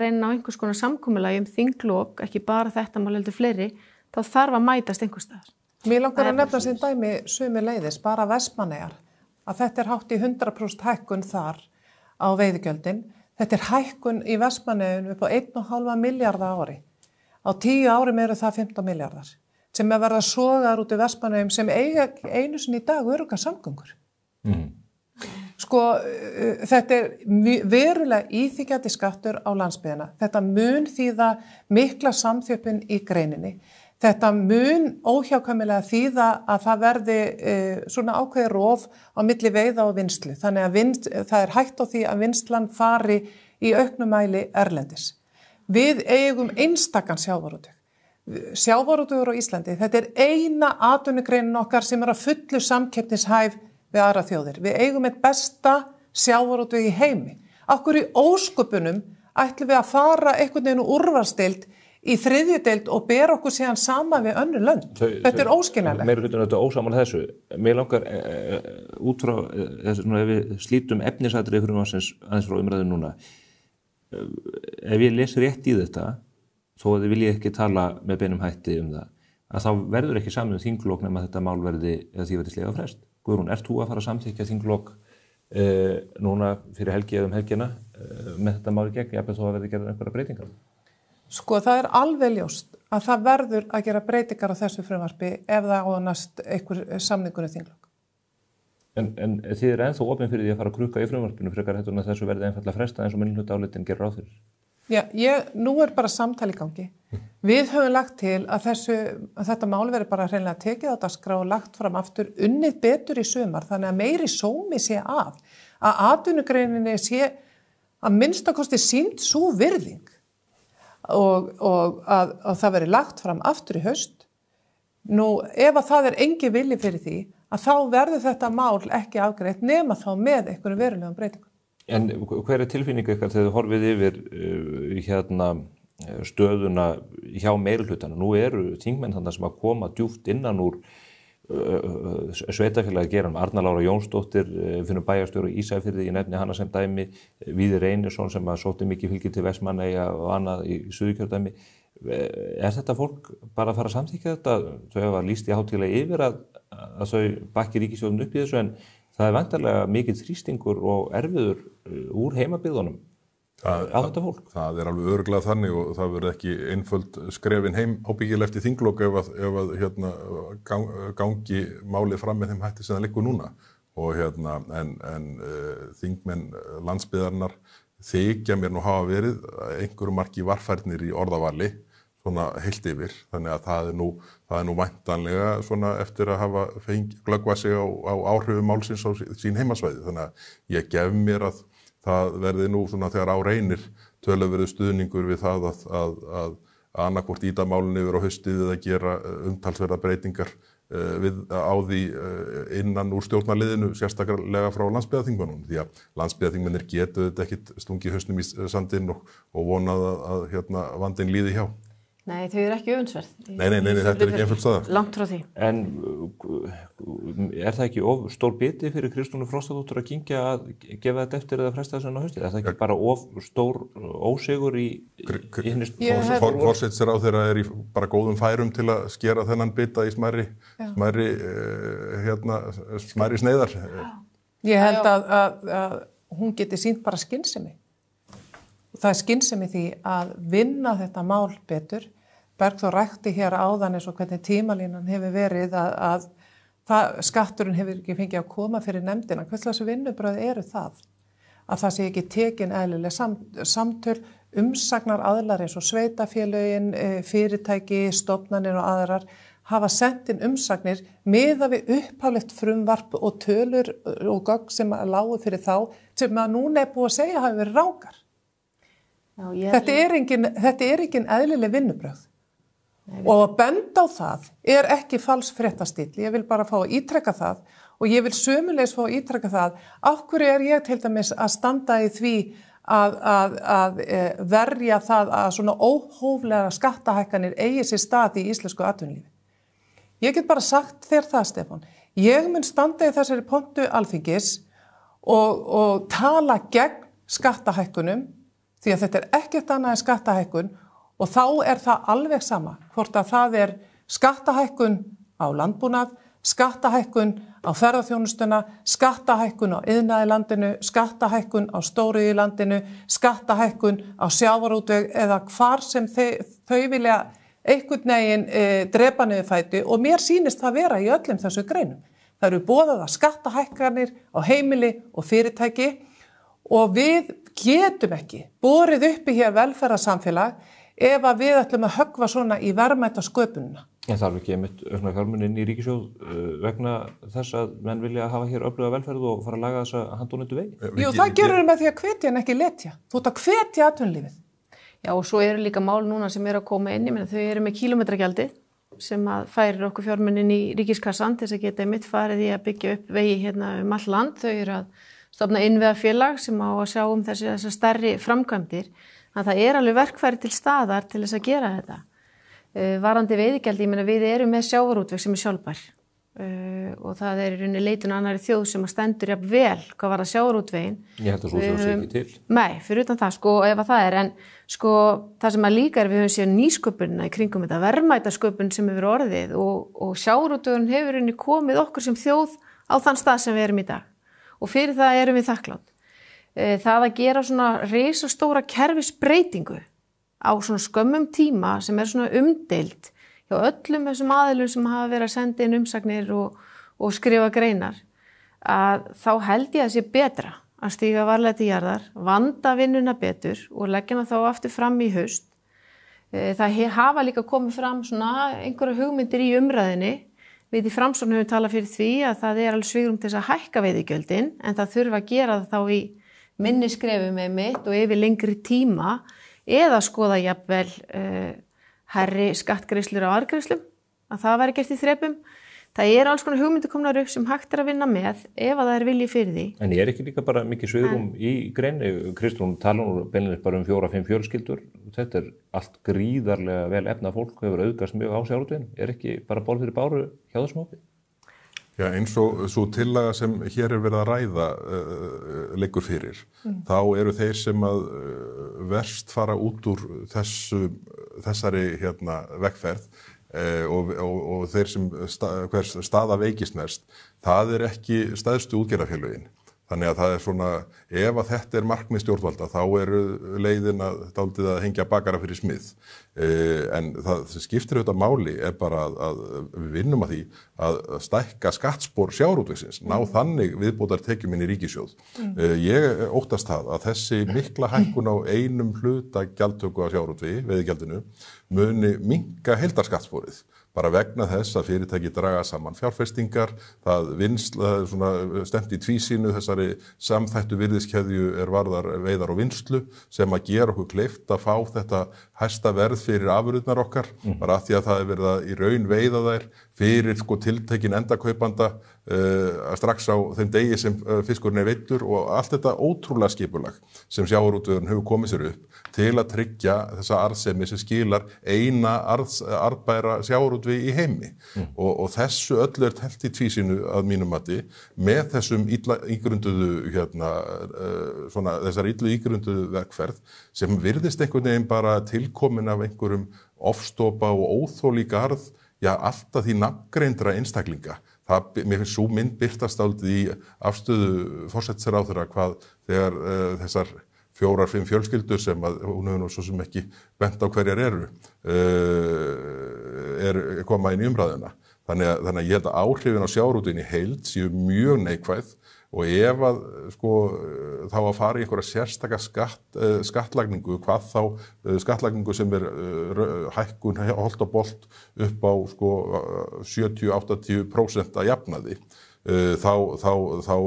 reyna á einhvers konar samkomulagi þinglok, ekki bara þetta mál heldur fleiri, þá þarf að mætast einhvers staðar. Mér langar að nefna sem dæmi sömuleiðis, bara Vestmannaeyjar, að þetta er hátt í 100% hækkun þar á veiðigjöldin. Þetta er hækkun í Vestmannaeyjum upp á 1,5 milljarða á ári. Á 10 árum eru það 15 milljarðar. Sem að verða sogaðar út í Vestmannaeyjum sem eiga einu sinni í dag öruggar samgöngur. Sko, þetta er verulega íþyngjandi skattur á landsbyggðina. Þetta mun þýða mikla samþjöppun í greininni. Þetta mun óhjákvæmilega þýða að það verði svona ákveðið rof á milli veiða og vinnslu. Þannig að það er hægt á því að vinnslan fari í auknum mæli erlendis. Við eigum einstakan sjávarútveg. Sjávarútvegur á Íslandi, þetta er eina atvinnugreinin okkar sem er að fullu samkeppnishæf við aðra þjóðir. Við eigum eitt besta sjávarútveg í heimi. Akkur í ósköpunum ætlum við að fara einhvern veginn úrvalsdeild í 3. deild og bera okkur síðan sama við önnur lönd. Þetta er óskiljanlegt. Meira hlutin þetta ósaman þessu. Mér langar út frá þessu, ef við slítum efnisatriði frumvarpsins aðeins frá umræðu núna. Ef ég les rétt í þetta, þó að þið vilji ekki tala með beinum hætti það, að þá verður ekki samið þinglok nema þetta mál verði slega frest. Guðrún, ert þú að fara að samþykkja þinglok núna fyrir helgi eða helgina með þetta mál í gegn, jafnvel þó að verði gerðar einhverja breytingar? Sko, það er alveg ljóst að það verður að gera breytingar á þessu frumvarpi ef það ánast einhver samningur um þinglok. En þið eru ennþá opin fyrir því að fara að krukka í frumvarpinu frekar heldur en að þessu verði einfaldlega frestað eins og minnihlutaálitin gerir ráð fyrir? Já, nú er bara samtal í gangi. Við höfum lagt til að þetta mál verður bara hreinlega tekið á dagskrá og lagt fram aftur unnið betur í sumar, þannig að meiri sómi sé að atvinnugreininni sé að minnstakosti sýnd sú virðing og að það verður lagt fram aftur í haust. Nú, ef að það er engin vilji fyrir því, að þá verður þetta mál ekki afgreitt nema þá með einhverjum verulegum breytingum. En hver er tilfinningu ykkar þegar þið horfið yfir stöðuna hjá meirihlutana? Nú eru þingmenn þannig sem að koma djúpt innan úr sveitafélagi geran. Arna Lára Jónsdóttir, finnum bæjarstjóri í Ísafirði, ég nefni hana sem dæmi, Víðir Einarsson sem að sótti mikið fylgi til Vestmannaeyja og annað í Suðurkjördæmi. Er þetta fólk bara að fara að samþykkja þetta? Þau hafa lýst í hátíðlega yfir að þau bakki ríkisstjórnin upp í þessu, en það er vantarlega mikill þrýstingur og erfiður úr heimabyggðunum á þetta fólk. Það er alveg örugglega þannig og það verður ekki einföld skrefin heim ábyggilega eftir þinglok ef gangi málið fram með þeim hætti sem það liggur núna. Og en þingmenn landsbyggðarinnar þykja mér nú hafa verið einhverju marki varfærnir í orðavali, svona heilt yfir, þannig að það er nú væntanlega svona eftir að hafa glöggvað sig á áhrifum málsins á sín heimasvæði, þannig að ég gef mér að það verði nú svona þegar á reynir töluverður stuðningur við það að annarkvort ýta málinu yfir á haustið eða gera umtalsverða breytingar á því innan úr stjórnarliðinu, sérstaklega frá landsbyggðarþingmönnum, því að landsbyggðarþingmennir getu þetta ekkit stungið hausnum í sandinn og vonað að vandinn líði hjá. Nei, þau eru ekki öfundsverð. Nei, þetta er ekki einföld staða. Langt frá því. En er það ekki of stór biti fyrir Kristrúnu Frostadóttur að kyngja að gefa þetta eftir eða fresta þessu á haustið? Er það ekki bara of stór ósigur í Forsætisráðherra í bara góðum færum til að skera þennan bita í smærri sneiðar. Ég held að hún geti sýnt bara skynsemi. Það skynsemi því að vinna þetta mál betur. Bergþór rækti hér áðan eins og hvernig tímalínan hefur verið að skatturinn hefur ekki fengið að koma fyrir nefndina. Hverslags vinnubröð eru það? Að það sé ekki tekin eðlileg samtöl, umsagnar aðilar eins og sveitafélögin, fyrirtæki, stofnanir og aðrar hafa sent inn umsagnir miðað við upphaflegt frumvarp og tölur og gögn sem lágu fyrir þá sem að núna búið að segja hafi verið rangar. Þetta er engin eðlileg vinnubröð. Og að benda á það ekki falsfréttastíll. Ég vil bara fá að ítreka það og ég vil sömuleiðis fá að ítreka það. Af hverju ég til dæmis að standa í því að verja það að svona óhóflega skattahækkanir eigi sér stað í íslensku atvinnulífi? Ég get bara sagt þér það, Stefán. Ég mun standa í þessari pontu Alþingis og tala gegn skattahækkunum því að þetta ekkert annað en skattahækkun. Og þá það alveg sama, hvort að það skattahækkun á landbúnað, skattahækkun á ferðaþjónustuna, skattahækkun á iðnaði landinu, skattahækkun á stóriðju landinu, skattahækkun á sjávarútveg eða hvar sem þau vilja einhvern veginn drepa niður fæti og mér sýnist það vera í öllum þessu greinum. Það eru boðaðar skattahækkanir á heimili og fyrirtæki og við getum ekki borið uppi hér velferðarsamfélag ef að við ætlum að höggva svona í verðmætasköpunina. En þarf ekki einmitt aukna fjármuni inn í ríkissjóð vegna þess að menn vilja hafa hér öfluga velferð og fara að laga þessa handónýttu vegi? Jú, það gerur með því að hvetja en ekki letja. Þú ert að hvetja atvinnulífið. Já, og svo eru líka mál núna sem að koma inn, þau eru með kílómetragjaldi sem að færir okkur fjármuni inn í ríkiskassan til þess að geta einmitt farið í að byggja upp vegi hérna all land. Þau eru að stofna innviðafélag sem á að sjá þessar stærri framkvæmdir. Þannig að það alveg verkfæri til staðar til þess að gera þetta. Varandi veiðigjaldi, við erum með sjávarútveg sem sjálfbær og það í rauninni leitun annarri þjóð sem að stendur jafn vel hvað var að sjávarútvegin. Ég held að svo sé ekki til. Nei, fyrir utan það ef að það en það sem að líka við höfum séð nýsköpunina í kringum þetta verðmætasköpun sem hefur orðið og sjávarútvegin hefur rauninni komið okkur sem þjóð á þann stað sem við erum í dag og fyrir það erum við þakklátt. Það að gera svona risastóra kerfisbreytingu á svona skömmum tíma sem svona umdeild hjá öllum þessum aðilum sem hafa verið að senda inn umsagnir og skrifa greinar, að þá held ég að sé betra að stíga varlega til jarðar, vanda vinnuna betur og leggja hana þá aftur fram í haust. Það hafa líka komið fram svona einhverja hugmyndir í umræðinni. Við í Framsókn höfum talað fyrir því að það alveg svigrúm til þess að hækka veiðigjöldin en það þurfa að gera það þá í minni skrefum með mitt og yfir lengri tíma eða skoða jafnvel hærri skattgreiðslur á arðgreiðslum, að það væri gert í þrepum. Það alls konar hugmyndir komnar upp sem hægt að vinna með ef að það vilji fyrir því. En ég ekki líka bara mikið svigrúm í greini? Kristrún tala beinlínis bara 4-5 fjölskyldur. Þetta allt gríðarlega vel efnað fólk hefur auðgast mjög á sjávarútveginn. Ekki bara ból fyrir báru hjá þessum hópi? Já, eins og svo tillaga sem hér verið að ræða liggur fyrir. Þá eru þeir sem að verst fara út úr þessari vegferð og þeir sem hvers staða veikist mest, það ekki stærstu útgerðarfélögin. Þannig að það svona, ef að þetta markmið stjórnvalda, þá leiðin dálítið að hengja bakara fyrir smið. En það sem skiptir auðvitað máli bara að við vinnum að því að stækka skattspor sjávarútvegsins, ná þannig viðbótar tekjum inn í ríkissjóð. Ég óttast það að þessi mikla hækkun á einum hluta gjaldtöku á sjávarútvegi, veiðigjaldinu, muni minnka heildarskattsporið. Bara vegna þess að fyrirtæki draga saman fjárfestingar, það stemt í tvísýnu þessari samþættu virðiskeðju varðar veiðar og vinnslu sem að gera okkur kleift að fá þetta hæsta verð fyrir afurðirnar okkar, bara að því að það verið að í raun veiða þær fyrir sko tiltekin endakaupanda strax á þeim degi sem fiskurinn veiddur og allt þetta ótrúlega skipulag sem sjávarútvegurinn hefur komið sér upp til að tryggja þessa arðsemi sem skilar eina arðbæra sjávarútvegi í heimi og þessu öllu telt í tvísýnu að mínum mati með þessum illa ígrunduðu svona þessar illa ígrunduðu verkferð sem virðist einhvern veginn bara tilkomin af einhverjum ofstopa og óþol í garð alltaf því nafngreindra einstaklinga. Mér finnst sú mynd birtast dálítið í afstöðu forsætisráðherra hvað þegar þessar 4-5 fjölskyldur sem að hún hefur nú svo sem ekki bent á hverjar koma inn í umræðuna. Þannig að ég held að áhrifin á sjávarútveginn í heild séu mjög neikvæð og ef að þá að fara í einhverja sérstaka skattlagningu, hvað þá skattlagningu sem hækkun holt og bolt upp á 70-80% að jafnaði, þá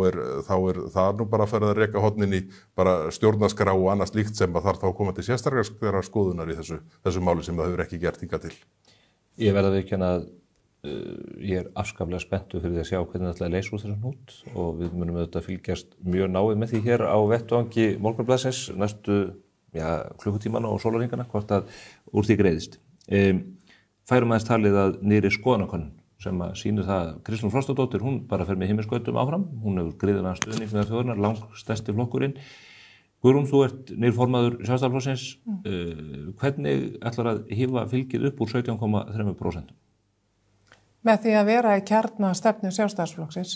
er það nú bara að fara að reka hornin í bara stjórnarskrá og annað slíkt sem að þarf þá að koma til sérstakrar skoðunar í þessu máli sem það hefur ekki gert hingað til. Ég verð að viðurkenna að ég afskaplega spenntur fyrir því að sjá hvernig þetta leysa úr þessum hnút og við munum auðvitað fylgjast mjög náið með því hér á vettvangi Morgunblaðsins næstu klukkutímana og sólarhringana hvort að úr því greiðist. Færum aðeins talið að nýrri skoðanakönnun sem að sýnir það Kristrún Frostadóttir, hún bara fer með himmiskautum áfram, hún hefur gríðarlegan stuðning með þjóðarinnar, langstærsti flokkurinn. Guðrún, þú ert nýr formaður Sjálfstæðisflokksins, hvernig ætlar að hífa fylgið upp úr 17,3%? Með því að vera í kjarnastefnu Sjálfstæðisflokksins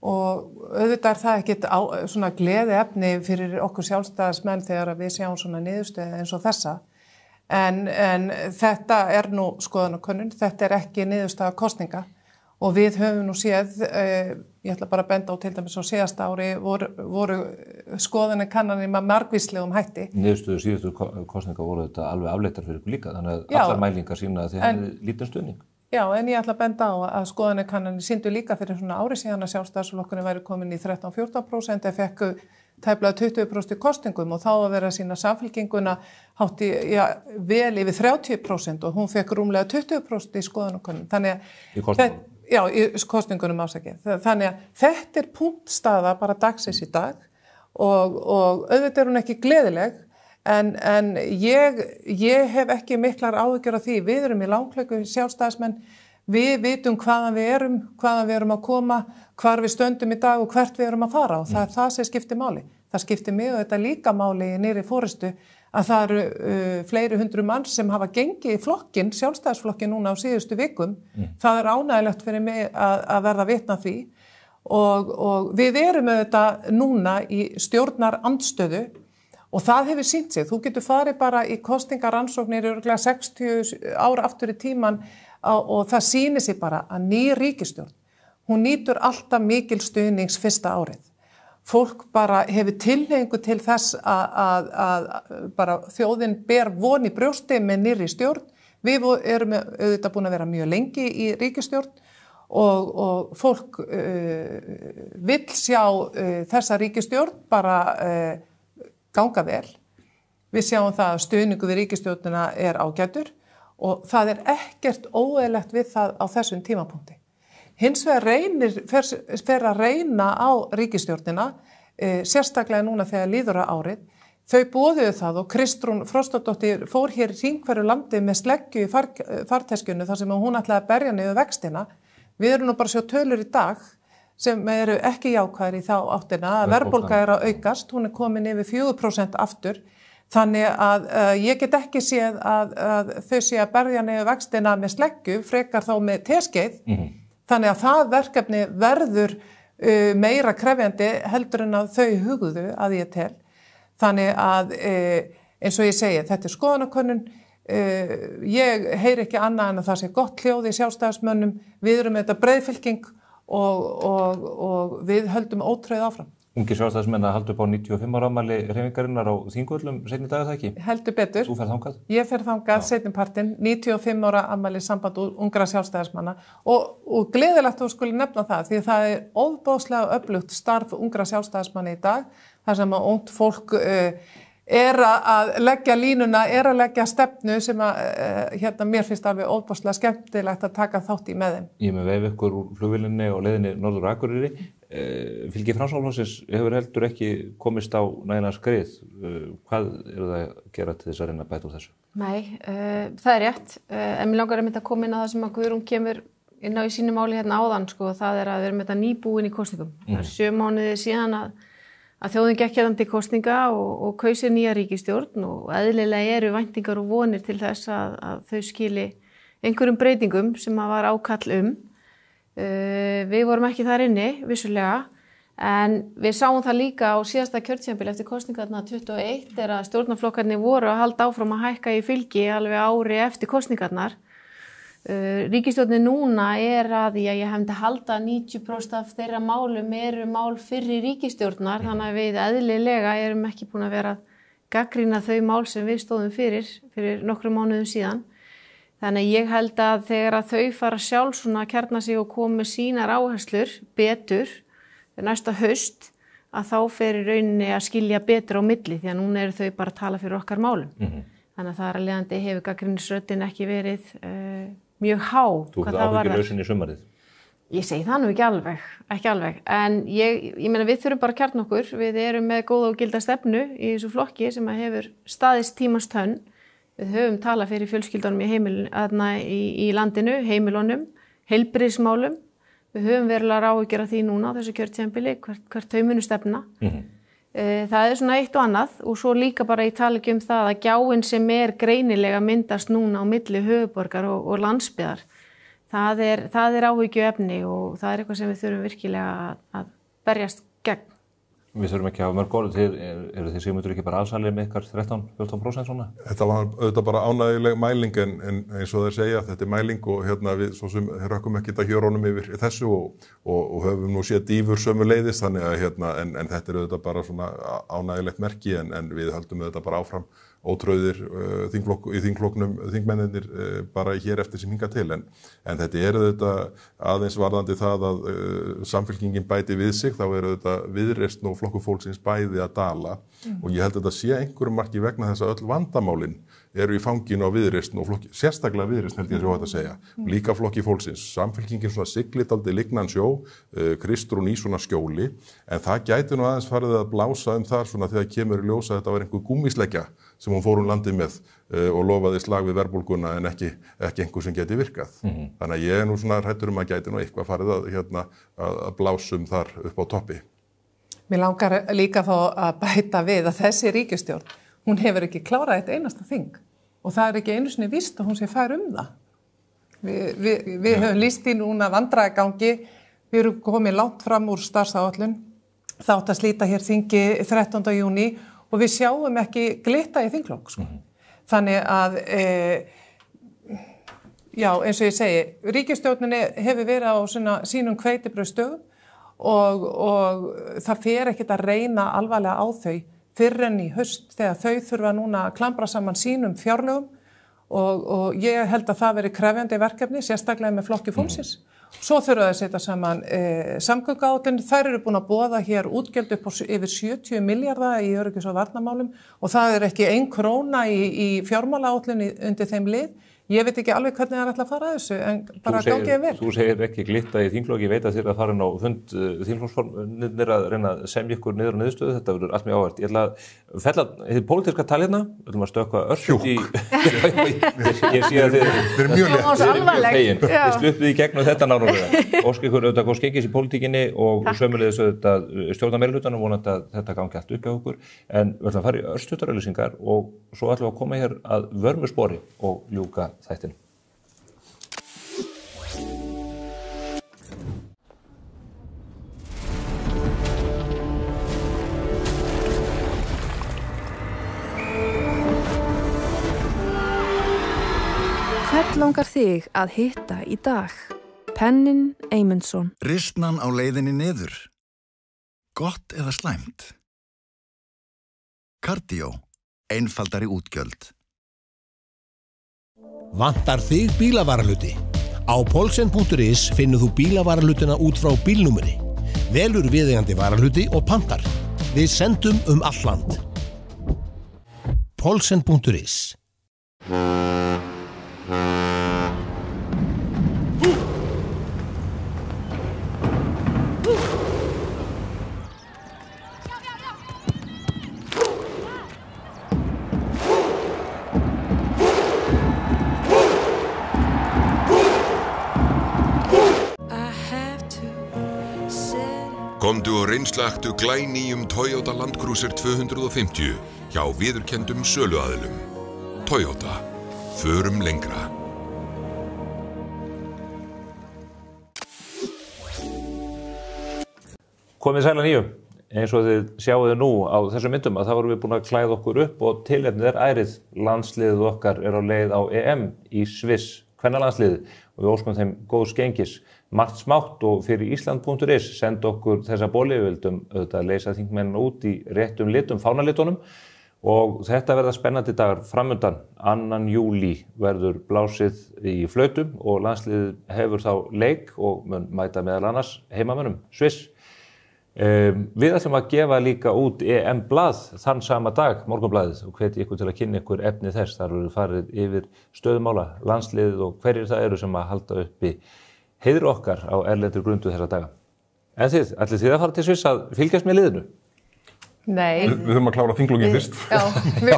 og auðvitað það ekkert svona gleði efni fyrir okkur sjálfstæðismenn þegar við sjáum svona niðurstöðu eins og þessa en þetta nú skoðanakönnun, þetta ekki niðurstaða kosninga og við höfum nú séð, ég ætla bara að benda á til dæmis á síðasta ári voru skoðanakannanir með margvíslegum hætti. Niðurstöðu síðustu kosninga voru þetta alveg afleitar fyrir ykkur líka þannig að allar mælingar sýna að þið hefði lítinn stuðning. Já, en ég ætla að benda á að skoðanakannanir sýndu líka fyrir svona ári síðan að Sjálfstæðisflokkurinn væri komin í 13-14% eða fekku tæplega 20% í kostingum og þá að vera að sýna Samfylkinguna hátt í vel yfir 30% og hún fekk rúmlega 20% í skoðanakönnun. Þannig að í kostingunum afsakið. Þannig að þetta punktstaða bara dagsins í dag og auðvitað hún ekki gleðileg en ég hef ekki miklar áhyggjur af því. Við erum í langklöku sjálfstæðismenn, við vitum hvaðan við erum að koma, hvar við stöndum í dag og hvert við erum að fara og það er það sem skiptir máli. Það skiptir mig og þetta líka máli í nýrri forystu að það eru fleiri hundru manns sem hafa gengið í flokkinn, sjálfstæðisflokkin núna á síðustu vikum. Það er ánægilegt fyrir mig að verða vitna því og við erum auðvitað núna í stjórnarandstöðu og það hefur sýnt sig. Þú getur farið bara í kosningarannsóknir örugglega 60 ár aftur í tíman og það sýnir sig bara að ný ríkisstjórn, hún nýtur alltaf mikil stuðnings fyrsta árið. Fólk bara hefur tilhneigingu til þess að bara þjóðin ber von í brjósti með nýrri stjórn. Við erum auðvitað búin að vera mjög lengi í ríkisstjórn og fólk vill sjá þessa ríkisstjórn bara ganga vel. Við sjáum það að stuðningu við ríkisstjórnina er ágætur og það er ekkert óeðlilegt við það á þessum tímapunkti. Hins vegar fer að reyna á ríkisstjórnina, sérstaklega núna þegar líður á árið. Þau boðuðu það og Kristrún Frostadóttir fór hér í hringferðu landi með sleggju í farteskjunni þar sem hún ætlaði að berja niður vextina. Við erum nú bara að sjá tölur í dag sem eru ekki jákvæðir í þá áttina. Verðbólga er að aukast, hún er komin yfir 4% aftur. Þannig að ég get ekki séð að þau sé að berja niður vextina með sleggju, frekar þá með teskeið. Þannig að það verkefni verður meira krefjandi heldur en að þau hugðu að ég tel. Þannig að eins og ég segi, þetta er skoðanakönnun. Ég heyri ekki annað en að það sé gott hljóð í sjálfstæðismönnum. Við erum með þetta breiðfylking og við höldum ótrauð áfram. Ungir sjálfstæðismenn að halda upp á 95 ára afmæli hreyfingarinnar á Þingvöllum seinni dag, það ekki? Heldur betur. Þú ferð þangað? Ég fer þangað seinnipartinn, 95 ára afmæli samband ungra sjálfstæðismanna og gleðilegt að þú skuli nefna það því það er ofboðslega öflugt starf ungra sjálfstæðismanna í dag þar sem að ungt fólk að leggja línuna, að leggja stefnu sem að mér finnst alveg óbúslega skemmtilegt að taka þátt í með þeim. Ég með veif ykkur úr flugvélinni og leiðinni Norður Akureyri. Fylgi Framsóknarflokksins hefur heldur ekki komist á nægilega skrið. Hvað eru það að gera til þess að reyna að bæta úr þessu? Nei, það rétt. En mér langar að koma inn á það sem að Guðrún kemur inn á í sínu máli hérna áðan, sko, það að við erum þetta nýbúin í kosningum. Það 7 mánuði síðan að þjóðin gekk hérna til kosninga og kausir nýja ríkisstjórn og eðlilega eru væntingar og vonir til þess að þau skili einhverjum breytingum sem að var ákall Við vorum ekki þar inni, vissulega, en við sáum það líka á síðasta kjörtímabil eftir kosningarna 21 þegar að stjórnarflokkarnir voru að halda áfram að hækka í fylgi alveg ári eftir kosningarnar. Ríkisstjórnin núna að ég hefndi halda 90% af þeirra málum eru mál fyrri ríkisstjórnar, þannig að við eðlilega erum ekki búin að vera að gagnrýna þau mál sem við stóðum fyrir nokkrum mánuðum síðan. Þannig að ég held að þegar að þau fara sjálf svona að kjarna sig og koma með sínar áherslur betur næsta haust, að þá fer í rauninni að skilja betur á milli, því að núna eru þau bara að tala fyrir okkar málum. Þannig að það að leiðandi hefur gagnrýnisröddin ekki verið mjög há. Þú hefði áhyggjur lausinn í sumarið? Ég segi það nú ekki alveg. En ég meina við þurfum bara að kjarna okkur. Við erum með góða og gilda stefnu í þessu flokki sem að hefur staðist tímans tönn. Við höfum talað fyrir fjölskyldunum í landinu, heimilunum, heilbrigðismálum. Við höfum verulega áhyggjur af því núna á þessu kjörtímabili, hvert þau munu stefna. Það svona eitt og annað og svo líka bara ég tala ekki það að gjáin sem greinilega myndast núna á milli höfuðborgar og landsbyggðar. Það áhyggjuefni og það eitthvað sem við þurfum virkilega að berjast gegn. Við þurfum ekki að hafa mörg orð, eru þið Sigmundur ekki bara alsalir með ykkar 13-14% svona? Þetta var auðvitað bara ánægjuleg mæling en eins og þeir segja, þetta mæling og við svo sem rökkum ekki þetta hjórónum yfir þessu og höfum nú séð dýfur sömuleiðis þannig að en þetta auðvitað bara svona ánægjulegt merki en við höldum auðvitað bara áfram ótrauðir í þingflokknum, þingmennirnir bara hér eftir sem hingað til en þetta þetta aðeins varðandi það að Samfylkingin bæti við sig, þá þetta Viðreisn og Flokkur fólksins bæði að dala og ég held að þetta sé einhverjum marki vegna þess að öll vandamálin eru í fanginu á Viðreisn og flokki, sérstaklega Viðreisn held ég svo að segja, líka Flokki fólksins, Samfylkingin svona siglit aldrei lignan sjó, Kristrún í svona skjóli, en það gæti nú aðeins farið að blása þar svona þegar kemur í ljósa að þetta var einhver gúmmísleggja sem hún fór landið með og lofaði slag við verðbólguna en ekki einhver sem geti virkað. Þannig að ég nú svona hræddur að gæti nú eitthvað farið að blásum þar upp á toppi. Mér langar líka þá að bæta við að þessi ríkisstjórn, hún hefur ekki klárað eitt einasta þing og það ekki einu sinni víst að hún sé fær það. Við höfum lýst í núna vandræðagangi, við erum komið langt fram úr starfsáætlun, það átt að slíta hér þingi 13. júní og við sjáum ekki glitta í þinglok. Þannig að, já, eins og ég segi, ríkisstjórninni hefur verið á sínum hveitibrauðstöðum og það fer ekkert að reyna alvarlega á þau fyrr en í haust þegar þau þurfa núna að klambra saman sínum fjárlögum og ég held að það veri krefjandi verkefni, sérstaklega með Flokki fólksins. Svo þurfa að setja saman samgönguáætlun, þær eru búin að boða hér útgjöld upp á yfir 70 milljarða í öryggis- og varnarmálum og það ekki 1 króna í fjármálaáætlun undir þeim lið. Ég veit ekki alveg hvernig það ætla að fara að þessu, en bara gangið vel. Þú segir ekki glitta í þingflokki, ég veit að þér að fara inn á fund þingflokksformannir að reyna að semja ykkur niður á niðurstöðu, þetta verður allt mjög áhvert. Ég ætla að fella þið pólitíska talina, við ætlum að stökkva örsut í... Ég sé að þið sluppið í gegnum þetta náttúrulega. Ósk ykkur auðvitað góð skengis í pólitíkinni og sömuleiðis auðvitað stjórna meirihlutanum vonandi að þetta gangi allt upp hjá okkur. En við ætlum að fara í örstuttarauglýsingar og svo ætlum við að koma hér að vörmuspori og ljúka þættin. Hvern langar þig að hitta í dag? Pennin Eymundsson. Ristnan á leiðinni niður. Gott eða slæmt? Cardio. Einfaldari útgjöld. Vantar þig bílavaraluti? Á polsen.is finnur þú bílavaralutina út frá bílnúmeri. Velur viðeigandi varaluti og pantar. Við sendum all land. Poulsen.is. Komdu og reynslaktu glænýjum Toyota Land Cruiser 250 hjá viðurkenndum söluaðilum. Toyota. Förum lengra. Komið sæl að nýju. Eins og þið sjáuðu nú á þessum myndum að þá erum við búin að klæða okkur upp og tilefnið ærið. Landsliðið okkar á leið á EM í Sviss, kvennalandsliðið, og við óskum þeim góðs gengis. Margt smátt og fyrir Ísland.is senda okkur þessa bóli, við vildum auðvitað leysa þingmennina út í réttum litum, fánalitunum, og þetta verða spennandi dagar framundan. 2. júlí verður blásið í flautum og landsliðið hefur þá leik og mun mæta meðal annars heimamönnum, Sviss. Við ætlum að gefa líka út EM-blað þann sama dag, morgunblaðið, og hveti ykkur til að kynna ykkur efni þess. Þar verður farið yfir stöðumála, landsliðið og hverjir það eru sem að halda uppi heiðri okkar á erlendur grundu þessa daga. En þið, ætlið þið að fara til Sviss að fylgjast með liðinu? Nei. Við þurfum að klára þinglógin fyrst. Já, við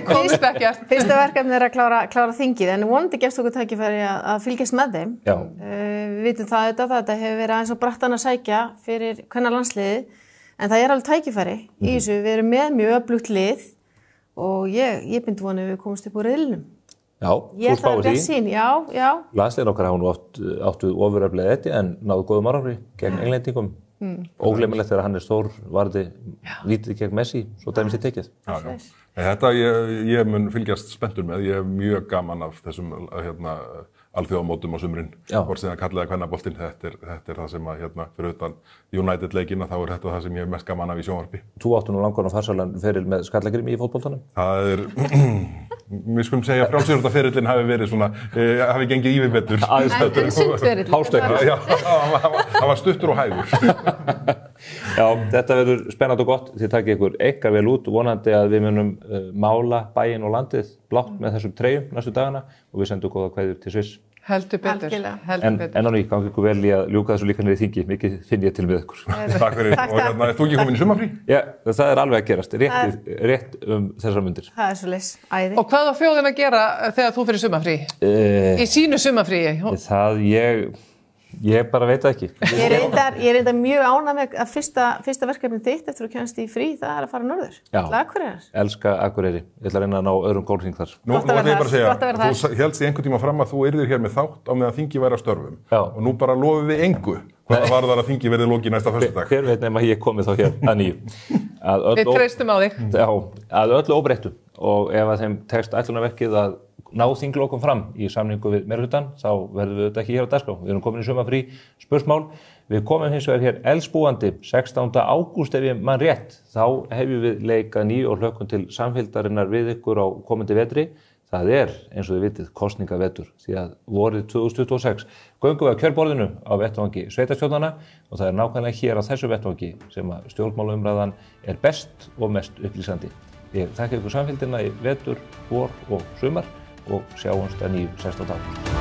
komumst ekkert. Fyrsta verkefni að klára þingið, en vonandi gefst okkur tækifæri að fylgjast með þeim. Já. Við vitum það þetta hefur verið aðeins á brattan að sækja fyrir kvennalandsliðið, en það alveg tækifæri í þessu. Við erum með mjög öflugt lið og ég bind vonið við komumst upp úr riðlinum. Já, þú spáir því. Já. Landsliðin okkar hafa nú áttu ofuröflega þetta en náðu góðum árangri gegn englendingum. Ógleymilegt þegar Hannes Þór varði vítið gegn Messi, svo dæmis í tekið. Þetta ég mun fylgjast spenntur með. Ég hef mjög gaman af þessum alþjóðamótum á sumrin. Hvort sem að kallaði kvennaboltinn, þetta er það sem að fyrir utan United-leikina þá þetta það sem ég hef mest gaman af í sjónvarpi. Þú áttu nú langan og farsalan feril með skallagrimi í fótboltanum? Það við skulum segja frjálsíþróttaferillinn hafi verið svona, hafi gengið ívið betur. En sundferillinn? Hástökkur. Já, það var stuttur og hægur. Já, þetta verður spennandi og gott. Þið takið ykkur eitthvað vel út, vonandi að við munum mála bæinn og landið blátt með þessum treyjum næstu dagana og við sendum góða kveðjur til Sviss. Heldur betur. En á ný, gangi ykkur vel í að ljúka þessu líka niður í þingi. Mikið finn ég til með ykkur. Takk fyrir. Og er þú ekki komin í sumarfrí? Já, það er alveg að gerast. Rétt þessar mundir. Það er svoleiðis, æði. Og hvað á þjóðin að gera þegar þú fyrir sumarfrí? Í sínu sumarfríi? Ég bara veit það ekki. Ég er enda mjög ánægð með að fyrsta verkefni þitt eftir að kemst í frí, það er að fara norður. Já, Akureyrar. Elska Akureyri. Ég ætla að reyna að ná öðrum gólhring þar. Nú ætla ég bara að segja, þú hélst í einhvern tíma fram að þú yrðir hér með þátt á meðan þingi væri að störfum. Já. Og nú bara lofum við engu hvað var þar að þingi verði lokið næsta föstudag. Hver veit nema ég komið þá hér að nýju. Við treystum á þig. Já, að öllu óbreyttu. Og ef að þeim tekst ætlunarverkið að ná þinglokum fram í samningu við meirihlutann, þá verðum við þetta ekki hér á dagskrá. Við erum komin í sumarfrí spursmál. Við komum hins vegar hér eldsbúandi 16. ágúst ef ég man rétt. Þá hefjum við leika ný og hlökkum til samfylgdarinnar við ykkur á komandi vetri. Það er, eins og þið vitið, kosningavetur því að vorið 2026 göngum við að kjörborðinu á vettvangi sveitarstjórnanna og það er nákvæmlega hér á þessu vettvangi sem að stjórnmálaumræðan er best og mest upplýsandi. Ég þakka ykkur samfylgdina í vetur, vor og sumar og sjáumst að nýju 16. ágúst.